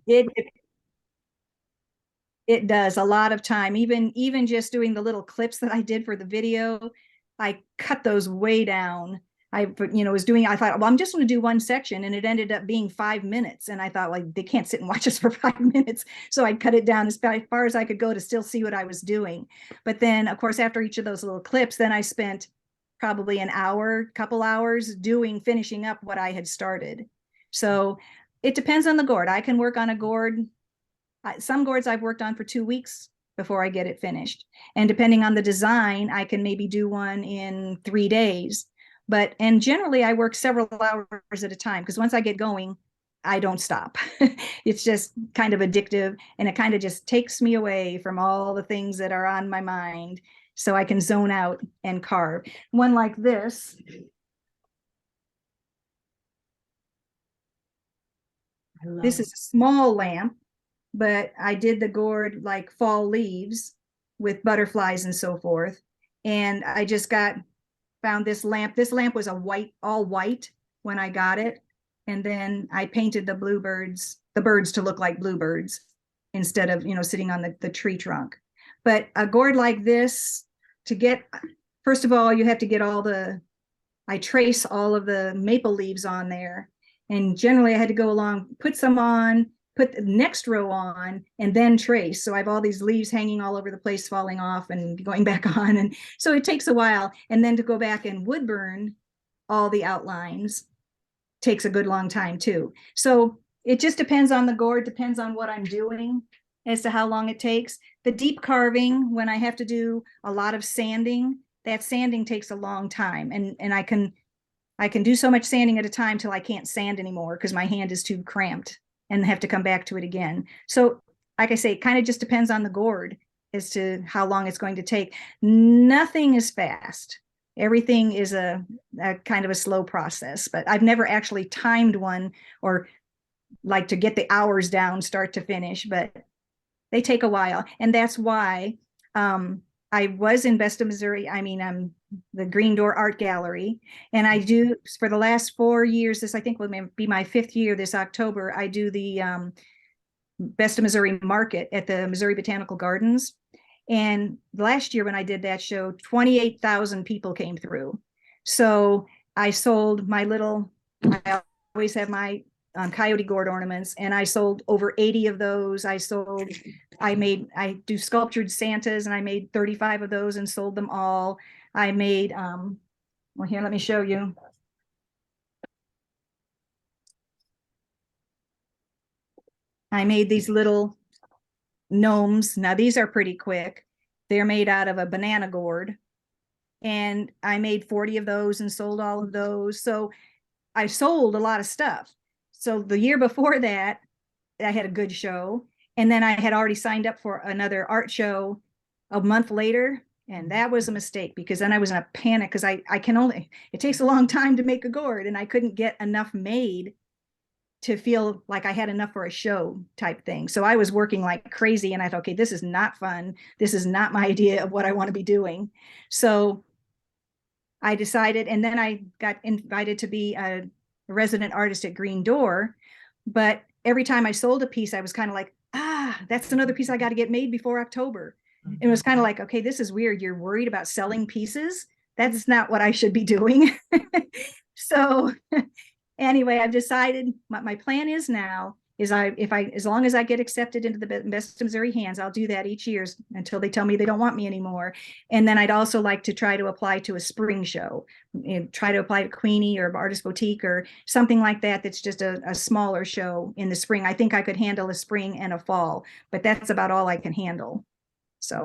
It does a lot of time. Even just doing the little clips that I did for the video, I cut those way down. I thought, well, I'm just going to do one section, and it ended up being 5 minutes. And I thought, like, they can't sit and watch us for 5 minutes. So I cut it down as far as I could go to still see what I was doing. But then, of course, after each of those little clips, then I spent probably an hour, couple hours finishing up what I had started. So it depends on the gourd. I can work on a gourd. Some gourds I've worked on for 2 weeks before I get it finished. And depending on the design, I can maybe do one in 3 days. And generally I work several hours at a time, because once I get going, I don't stop. It's just kind of addictive, and it kind of just takes me away from all the things that are on my mind, so I can zone out and carve. One like this. This is a small lamp, but I did the gourd like fall leaves with butterflies and so forth. And I just found this lamp. This lamp was all white when I got it. And then I painted the birds to look like bluebirds instead of, sitting on the tree trunk. But a gourd like this, first of all, you have to get I trace all of the maple leaves on there. And generally I had to go along, put some on, put the next row on, and then trace. So I have all these leaves hanging all over the place, falling off and going back on. And so it takes a while. And then to go back and wood burn all the outlines takes a good long time too. So it just depends on the gourd, depends on what I'm doing as to how long it takes. The deep carving, when I have to do a lot of sanding, that sanding takes a long time. And I can do so much sanding at a time till I can't sand anymore because my hand is too cramped and have to come back to it again. So like I say, it kind of just depends on the gourd as to how long it's going to take. Nothing is fast. Everything is a kind of a slow process, but I've never actually timed one or like to get the hours down start to finish, but they take a while. And that's why I was in Best of Missouri. I'm the Green Door Art Gallery, and I do for the last 4 years. This I think will be my 5th year. This October, I do the Best of Missouri Market at the Missouri Botanical Gardens. And last year when I did that show, 28,000 people came through. So I sold I always have my coyote gourd ornaments, and I sold over 80 of those. I do sculptured Santas, and I made 35 of those and sold them all. I made, well, here, let me show you. I made these little gnomes. Now these are pretty quick. They're made out of a banana gourd, and I made 40 of those and sold all of those. So I sold a lot of stuff. So the year before that, I had a good show. And then I had already signed up for another art show a month later. And that was a mistake, because then I was in a panic, because it takes a long time to make a gourd, and I couldn't get enough made to feel like I had enough for a show type thing. So I was working like crazy, and I thought, okay, this is not fun. This is not my idea of what I want to be doing. So I decided, and then I got invited to be a resident artist at Green Door. But every time I sold a piece, I was kind of like, that's another piece I got to get made before October. Mm-hmm. It was kind of like, okay, this is weird. You're worried about selling pieces. That's not what I should be doing. So anyway, I've decided my plan is now is as long as I get accepted into the Best of Missouri Hands, I'll do that each year until they tell me they don't want me anymore. And then I'd also like to try to apply to a spring show, and try to apply to Queenie or Artist Boutique or something like that. That's just a smaller show in the spring. I think I could handle a spring and a fall, but that's about all I can handle. So.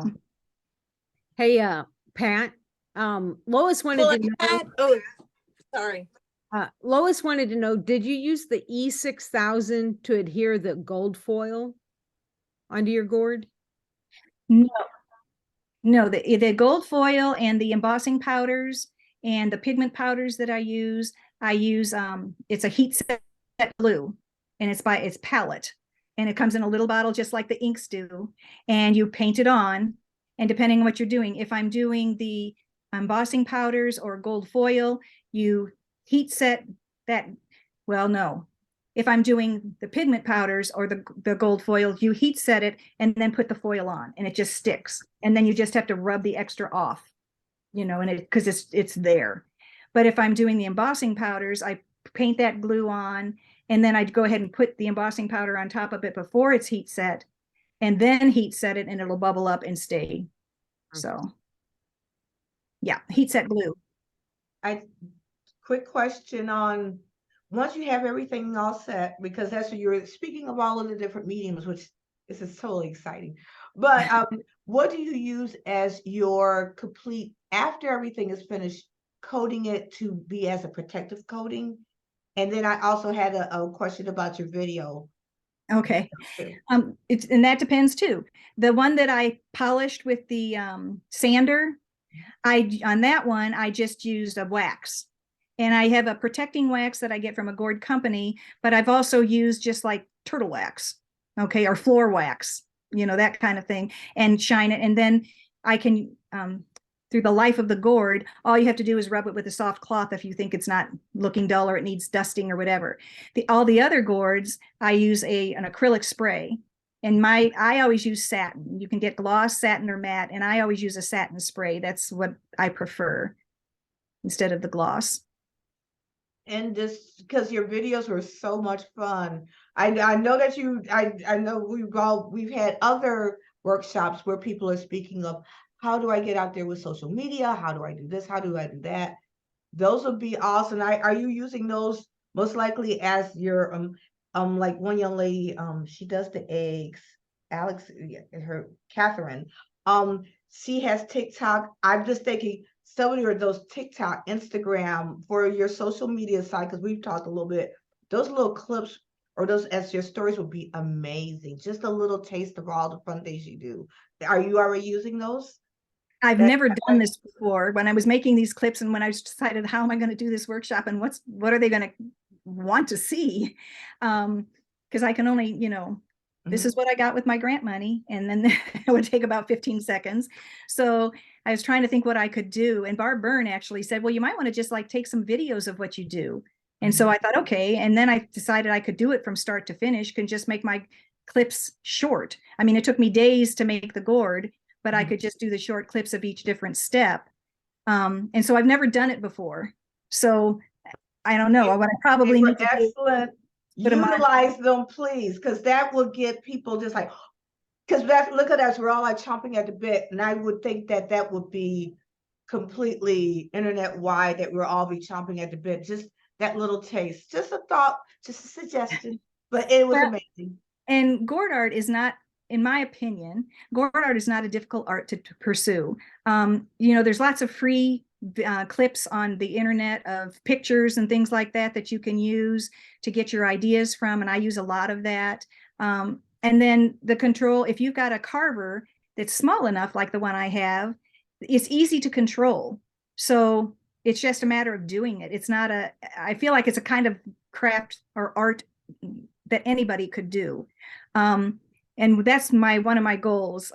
Hey, Pat, Lois wanted Well, to know, Pat, oh, sorry. Lois wanted to know, did you use the E6000 to adhere the gold foil onto your gourd? No, no, the gold foil and the embossing powders and the pigment powders that I use it's a heat set glue, and it's palette, and it comes in a little bottle just like the inks do, and you paint it on. And depending on what you're doing, if I'm doing the embossing powders or gold foil, you heat set that. Well, no, if I'm doing the pigment powders or the gold foil, you heat set it and then put the foil on, and it just sticks. And then you just have to rub the extra off, and because it's there. But if I'm doing the embossing powders, I paint that glue on, and then I'd go ahead and put the embossing powder on top of it before it's heat set, and then heat set it, and it'll bubble up and stay. So yeah, heat set glue. Quick question on, once you have everything all set, because that's what you're speaking of, all of the different mediums, which this is totally exciting. But what do you use as your complete, after everything is finished, coating it to be as a protective coating? And then I also had a question about your video. Okay. And that depends too. The one that I polished with the sander, on that one, I just used a wax. And I have a protecting wax that I get from a Gourd company, but I've also used just like turtle wax, okay, or floor wax, that kind of thing, and shine it. And then I can, through the life of the gourd, all you have to do is rub it with a soft cloth if you think it's not looking dull or it needs dusting or whatever. All the other gourds, I use an acrylic spray. And I always use satin. You can get gloss, satin, or matte, and I always use a satin spray. That's what I prefer instead of the gloss. And just because your videos were so much fun, I know that I know we've had other workshops where people are speaking of, how do I get out there with social media? How do I do this? How do I do that? Those would be awesome. Are you using those most likely as your like one young lady, she does the eggs, Catherine, she has TikTok. I'm just thinking somebody, or those TikTok, Instagram for your social media site, because we've talked a little bit, those little clips or those as your stories would be amazing. Just a little taste of all the fun things you do. Are you already using those? I've never done this before. When I was making these clips and when I decided, how am I going to do this workshop and what are they going to want to see? Because I can only, this is what I got with my grant money. And then it would take about 15 seconds. So I was trying to think what I could do. And Barb Byrne actually said, well, you might want to just like take some videos of what you do. And so I thought, okay. And then I decided I could do it from start to finish, can just make my clips short. I mean, it took me days to make the gourd, but I could just do the short clips of each different step. And so I've never done it before. So I don't know. What I probably need to excellent. Utilize them, please, because that will get people just like, because look at us, we're all like chomping at the bit. And I would think that would be completely internet wide, that we'll all be chomping at the bit. Just that little taste, just a thought, just a suggestion, but it was amazing. And gourd art is not, in my opinion, gourd art is not a difficult art to pursue. There's lots of free clips on the internet of pictures and things like that you can use to get your ideas from. And I use a lot of that. And then the control, if you've got a carver that's small enough, like the one I have, it's easy to control. So it's just a matter of doing it. It's not I feel like it's a kind of craft or art that anybody could do. And that's one of my goals,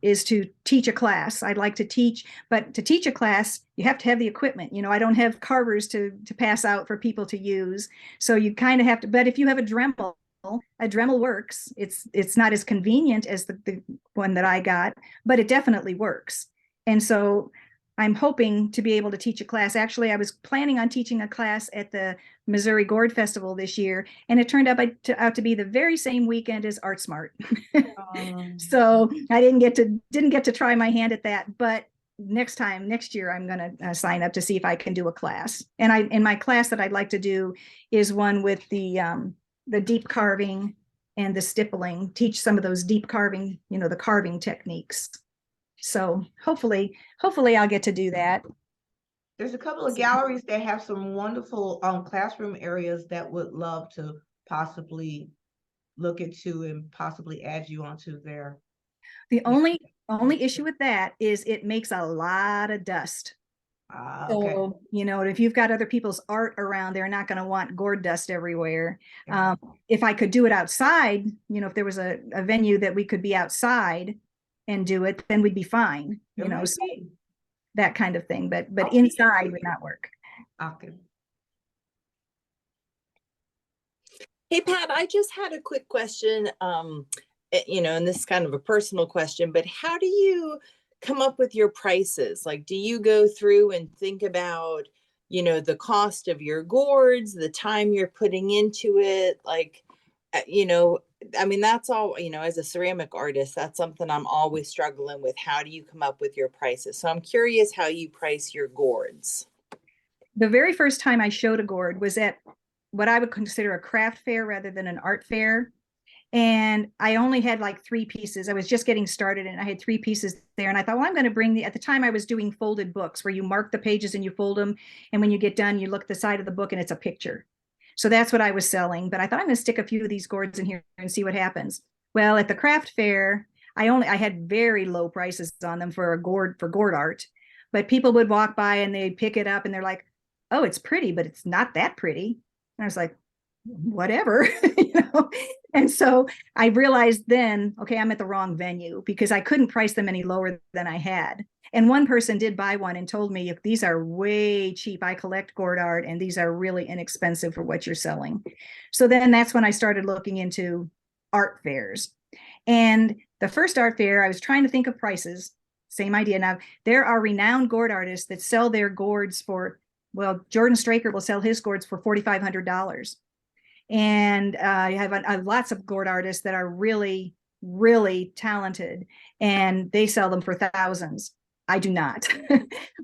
is to teach a class. I'd like to teach, but to teach a class, you have to have the equipment. I don't have carvers to pass out for people to use. So you kind of have to, but if you have a Dremel works. It's not as convenient as the one that I got, but it definitely works. And so I'm hoping to be able to teach a class. Actually, I was planning on teaching a class at the Missouri Gourd Festival this year, and it turned out to be the very same weekend as Art Smart. So I didn't get to try my hand at that. But next year, I'm going to sign up to see if I can do a class. And in my class that I'd like to do is one with the deep carving and the stippling. Teach some of those deep carving, the carving techniques. So hopefully I'll get to do that. There's a couple of galleries that have some wonderful classroom areas that would love to possibly look into and possibly add you onto their. The only issue with that is it makes a lot of dust. Okay. So, if you've got other people's art around, they're not going to want gourd dust everywhere. Yeah. If I could do it outside, if there was a venue that we could be outside and do it, then we'd be fine, so that kind of thing. But inside would not work. Okay. Hey, Pat, I just had a quick question, and this is kind of a personal question, but how do you come up with your prices? Like, do you go through and think about, the cost of your gourds, the time you're putting into it? Like, that's all, as a ceramic artist, that's something I'm always struggling with. How do you come up with your prices? So I'm curious how you price your gourds. The very first time I showed a gourd was at what I would consider a craft fair rather than an art fair. And I only had like 3 pieces. I was just getting started and I had 3 pieces there. And I thought, well, I'm going to bring at the time I was doing folded books where you mark the pages and you fold them. And when you get done, you look at the side of the book and it's a picture. So that's what I was selling. But I thought I'm going to stick a few of these gourds in here and see what happens. Well, at the craft fair, I had very low prices on them for gourd art. But people would walk by and they'd pick it up and they're like, oh, it's pretty, but it's not that pretty. And I was like, whatever, And so I realized then, okay, I'm at the wrong venue because I couldn't price them any lower than I had. And one person did buy one and told me, if these are way cheap, I collect gourd art and these are really inexpensive for what you're selling. So then that's when I started looking into art fairs. And the first art fair, I was trying to think of prices, same idea. Now, there are renowned gourd artists that sell their gourds for, well, Jordan Straker will sell his gourds for $4,500. And I have lots of gourd artists that are really, really talented and they sell them for thousands. I do not.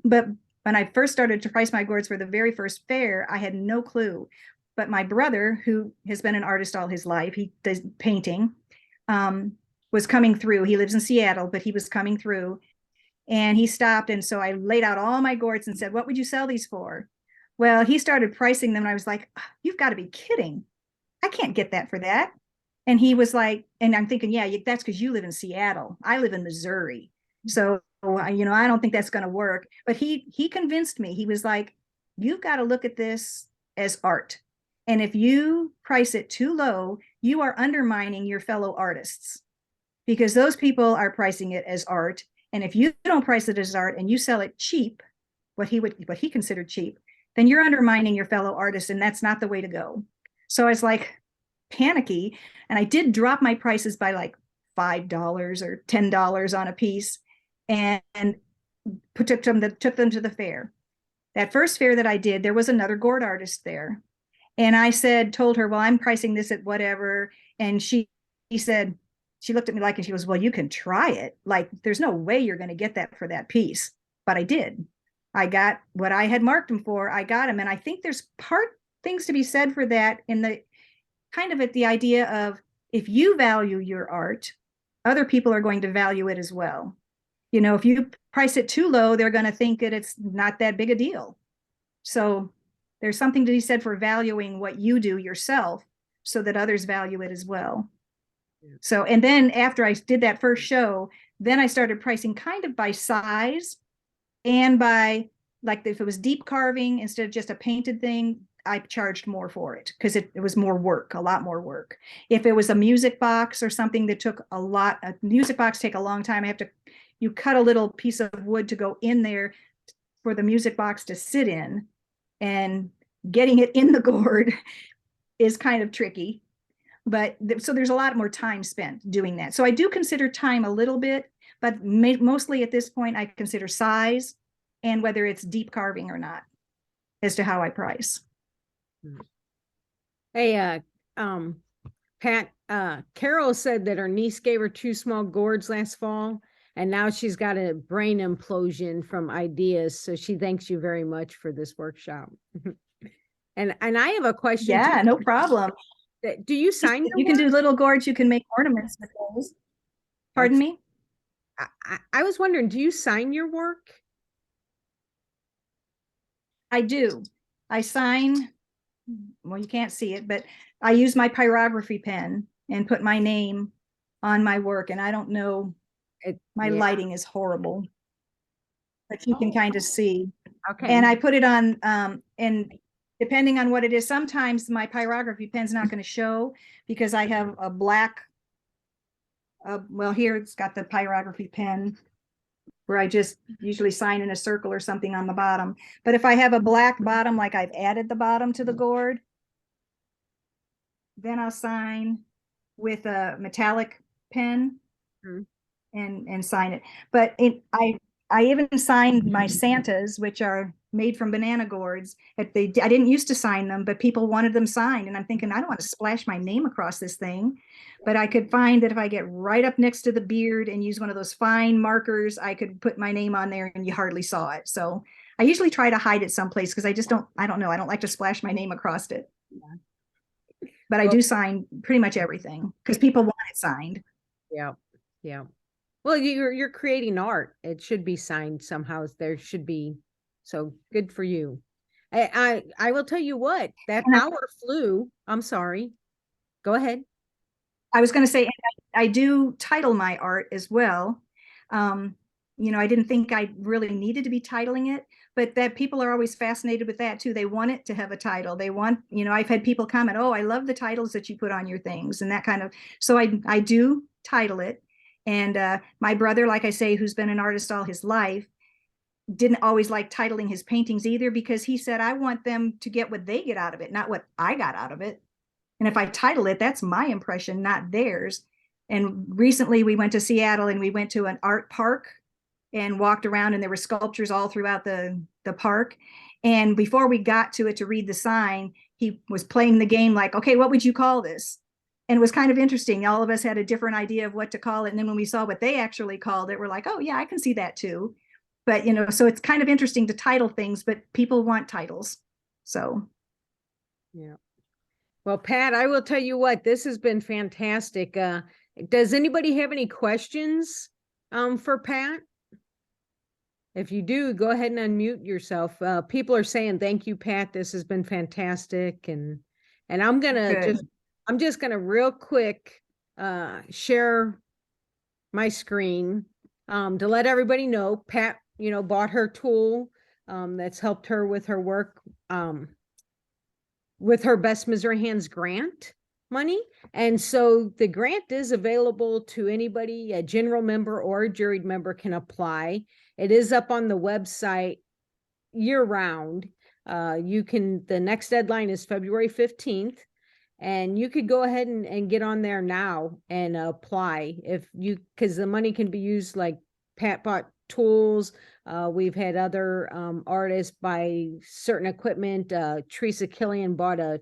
But when I first started to price my gourds for the very first fair, I had no clue. But my brother, who has been an artist all his life, he does painting, was coming through. He lives in Seattle, but he was coming through and he stopped. And so I laid out all my gourds and said, what would you sell these for? Well, he started pricing them and I was like, you've got to be kidding. I can't get that for that. And he was like, and I'm thinking, yeah, that's because you live in Seattle. I live in Missouri. So, I don't think that's going to work. But he convinced me. He was like, you've got to look at this as art. And if you price it too low, you are undermining your fellow artists because those people are pricing it as art. And if you don't price it as art and you sell it cheap, what he considered cheap, then you're undermining your fellow artists. And that's not the way to go. So I was like panicky and I did drop my prices by like $5 or $10 on a piece and took them to the fair. That first fair that I did, there was another gourd artist there. And I told her, well, I'm pricing this at whatever. And she said, she looked at me like, and she goes, well, you can try it. Like, there's no way you're going to get that for that piece. But I did. I got what I had marked them for. I got them. And I think there's things to be said for that in the kind of at the idea of if you value your art, other people are going to value it as well. If you price it too low, they're going to think that it's not that big a deal. So there's something to be said for valuing what you do yourself so that others value it as well. Yeah. So, and then after I did that first show, then I started pricing kind of by size and by, like, if it was deep carving instead of just a painted thing, I charged more for it because it was more work, a lot more work. If it was a music box or something that took a music box take a long time. You cut a little piece of wood to go in there for the music box to sit in, and getting it in the gourd is kind of tricky. But so there's a lot more time spent doing that. So I do consider time a little bit, but mostly at this point, I consider size and whether it's deep carving or not as to how I price. Hey, Pat, Carol said that her niece gave her 2 small gourds last fall, and now she's got a brain implosion from ideas. So she thanks you very much for this workshop. And I have a question. Yeah, too. no problem. Do you sign your You can work? do little gourds. You can make ornaments with those. Pardon me? I was wondering, do you sign your work? I do. I sign, well, you can't see it, but I use my pyrography pen and put my name on my work. And I don't know, my Yeah. lighting is horrible, but you can kind of see. Okay. And I put it on, and depending on what it is, sometimes my pyrography pen's not going to show because I have a black, well, here it's got the pyrography pen where I just usually sign in a circle or something on the bottom. But if I have a black bottom, like I've added the bottom to the gourd, then I'll sign with a metallic pen and sign it. But I even signed my Santas, which are made from banana gourds. I didn't used to sign them, but people wanted them signed. And I'm thinking, I don't want to splash my name across this thing. But I could find that if I get right up next to the beard and use one of those fine markers, I could put my name on there and you hardly saw it. So I usually try to hide it someplace because I don't know. I don't like to splash my name across it. Yeah. But I do sign pretty much everything because people want it signed. Yeah. Yeah. Well, you're creating art. It should be signed somehow. There should be. So good for you. I will tell you what, that hour flew. I'm sorry. Go ahead. I was going to say, I do title my art as well. I didn't think I really needed to be titling it, but that people are always fascinated with that too. They want it to have a title. They want, I've had people comment, oh, I love the titles that you put on your things and that kind of, so I do title it. And my brother, like I say, who's been an artist all his life, didn't always like titling his paintings either, because he said, I want them to get what they get out of it, not what I got out of it. And if I title it, that's my impression, not theirs. And recently we went to Seattle and we went to an art park and walked around, and there were sculptures all throughout the park. And before we got to it to read the sign, he was playing the game like, okay, what would you call this? And it was kind of interesting. All of us had a different idea of what to call it. And then when we saw what they actually called it, we're like, oh yeah, I can see that too. But, so it's kind of interesting to title things, but people want titles. So. Yeah. Well, Pat, I will tell you what, this has been fantastic. Does anybody have any questions for Pat? If you do, go ahead and unmute yourself. People are saying, thank you, Pat. This has been fantastic. And I'm just gonna real quick share my screen to let everybody know Pat, bought her tool that's helped her with her work with her Best Missouri Hands grant money. And so the grant is available to anybody, a general member or a juried member can apply. It is up on the website year round. The next deadline is February 15th. And you could go ahead and get on there now and apply because the money can be used, like Pat bought tools. We've had other artists buy certain equipment. Teresa Killian bought a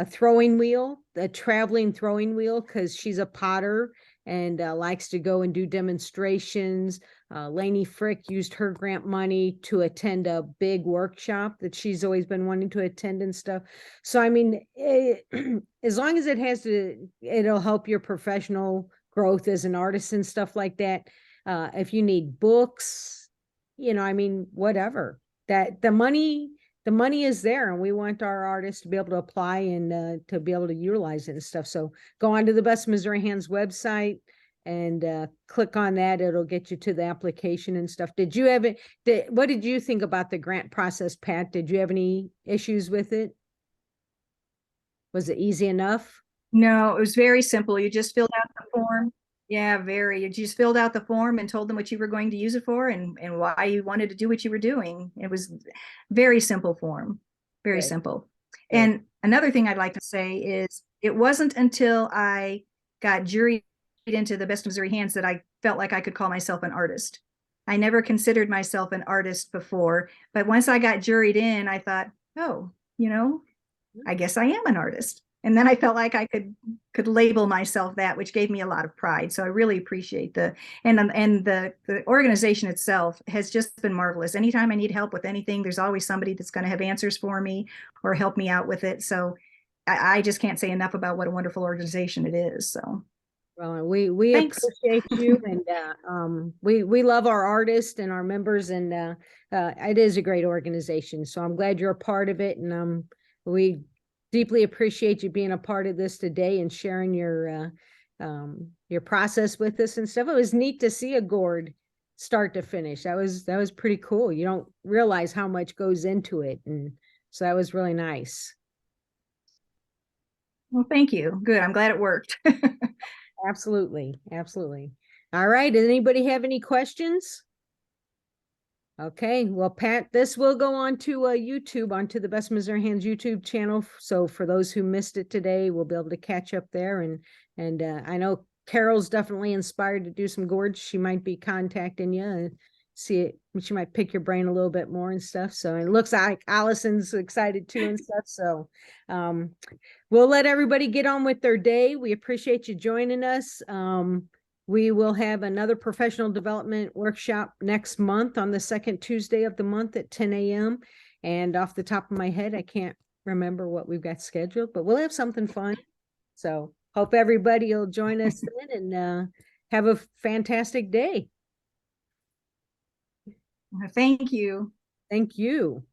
throwing wheel, a traveling throwing wheel, because she's a potter and likes to go and do demonstrations. Lainey Frick used her grant money to attend a big workshop that she's always been wanting to attend and stuff. So, I mean, as long as it'll help your professional growth as an artist and stuff like that. If you need books, whatever, that the money is there, and we want our artists to be able to apply and to be able to utilize it and stuff. So go on to the Best Missouri Hands website and click on that. It'll get you to the application and stuff. What did you think about the grant process, Pat? Did you have any issues with it? Was it easy enough? No, it was very simple. You just filled out the form. Yeah, you just filled out the form and told them what you were going to use it for and why you wanted to do what you were doing. It was very simple form, very simple. Good. And another thing I'd like to say is it wasn't until I got juried into the Best of Missouri Hands that I felt like I could call myself an artist. I never considered myself an artist before, but once I got juried in, I thought, oh, I guess I am an artist. And then I felt like I could label myself that, which gave me a lot of pride. So I really appreciate the organization itself has just been marvelous. Anytime I need help with anything, there's always somebody that's going to have answers for me or help me out with it. So I just can't say enough about what a wonderful organization it is. So Well, we Thanks. appreciate you, and we love our artists and our members, and it is a great organization. So I'm glad you're a part of it, and we deeply appreciate you being a part of this today and sharing your process with us and stuff. It was neat to see a gourd start to finish. That was pretty cool. You don't realize how much goes into it, and so that was really nice. Well, thank you. Good. I'm glad it worked. Absolutely. Absolutely. All right. Does anybody have any questions? Okay. Well, Pat, this will go on to YouTube, onto the Best Missouri Hands YouTube channel. So for those who missed it today, we'll be able to catch up there. And I know Carol's definitely inspired to do some gourds. She might be contacting you and see it. She might pick your brain a little bit more and stuff. So it looks like Allison's excited too and stuff. So we'll let everybody get on with their day. We appreciate you joining us. We will have another professional development workshop next month on the second Tuesday of the month at 10 a.m. And off the top of my head, I can't remember what we've got scheduled, but we'll have something fun. So hope everybody will join us then, and have a fantastic day. Thank you. Thank you.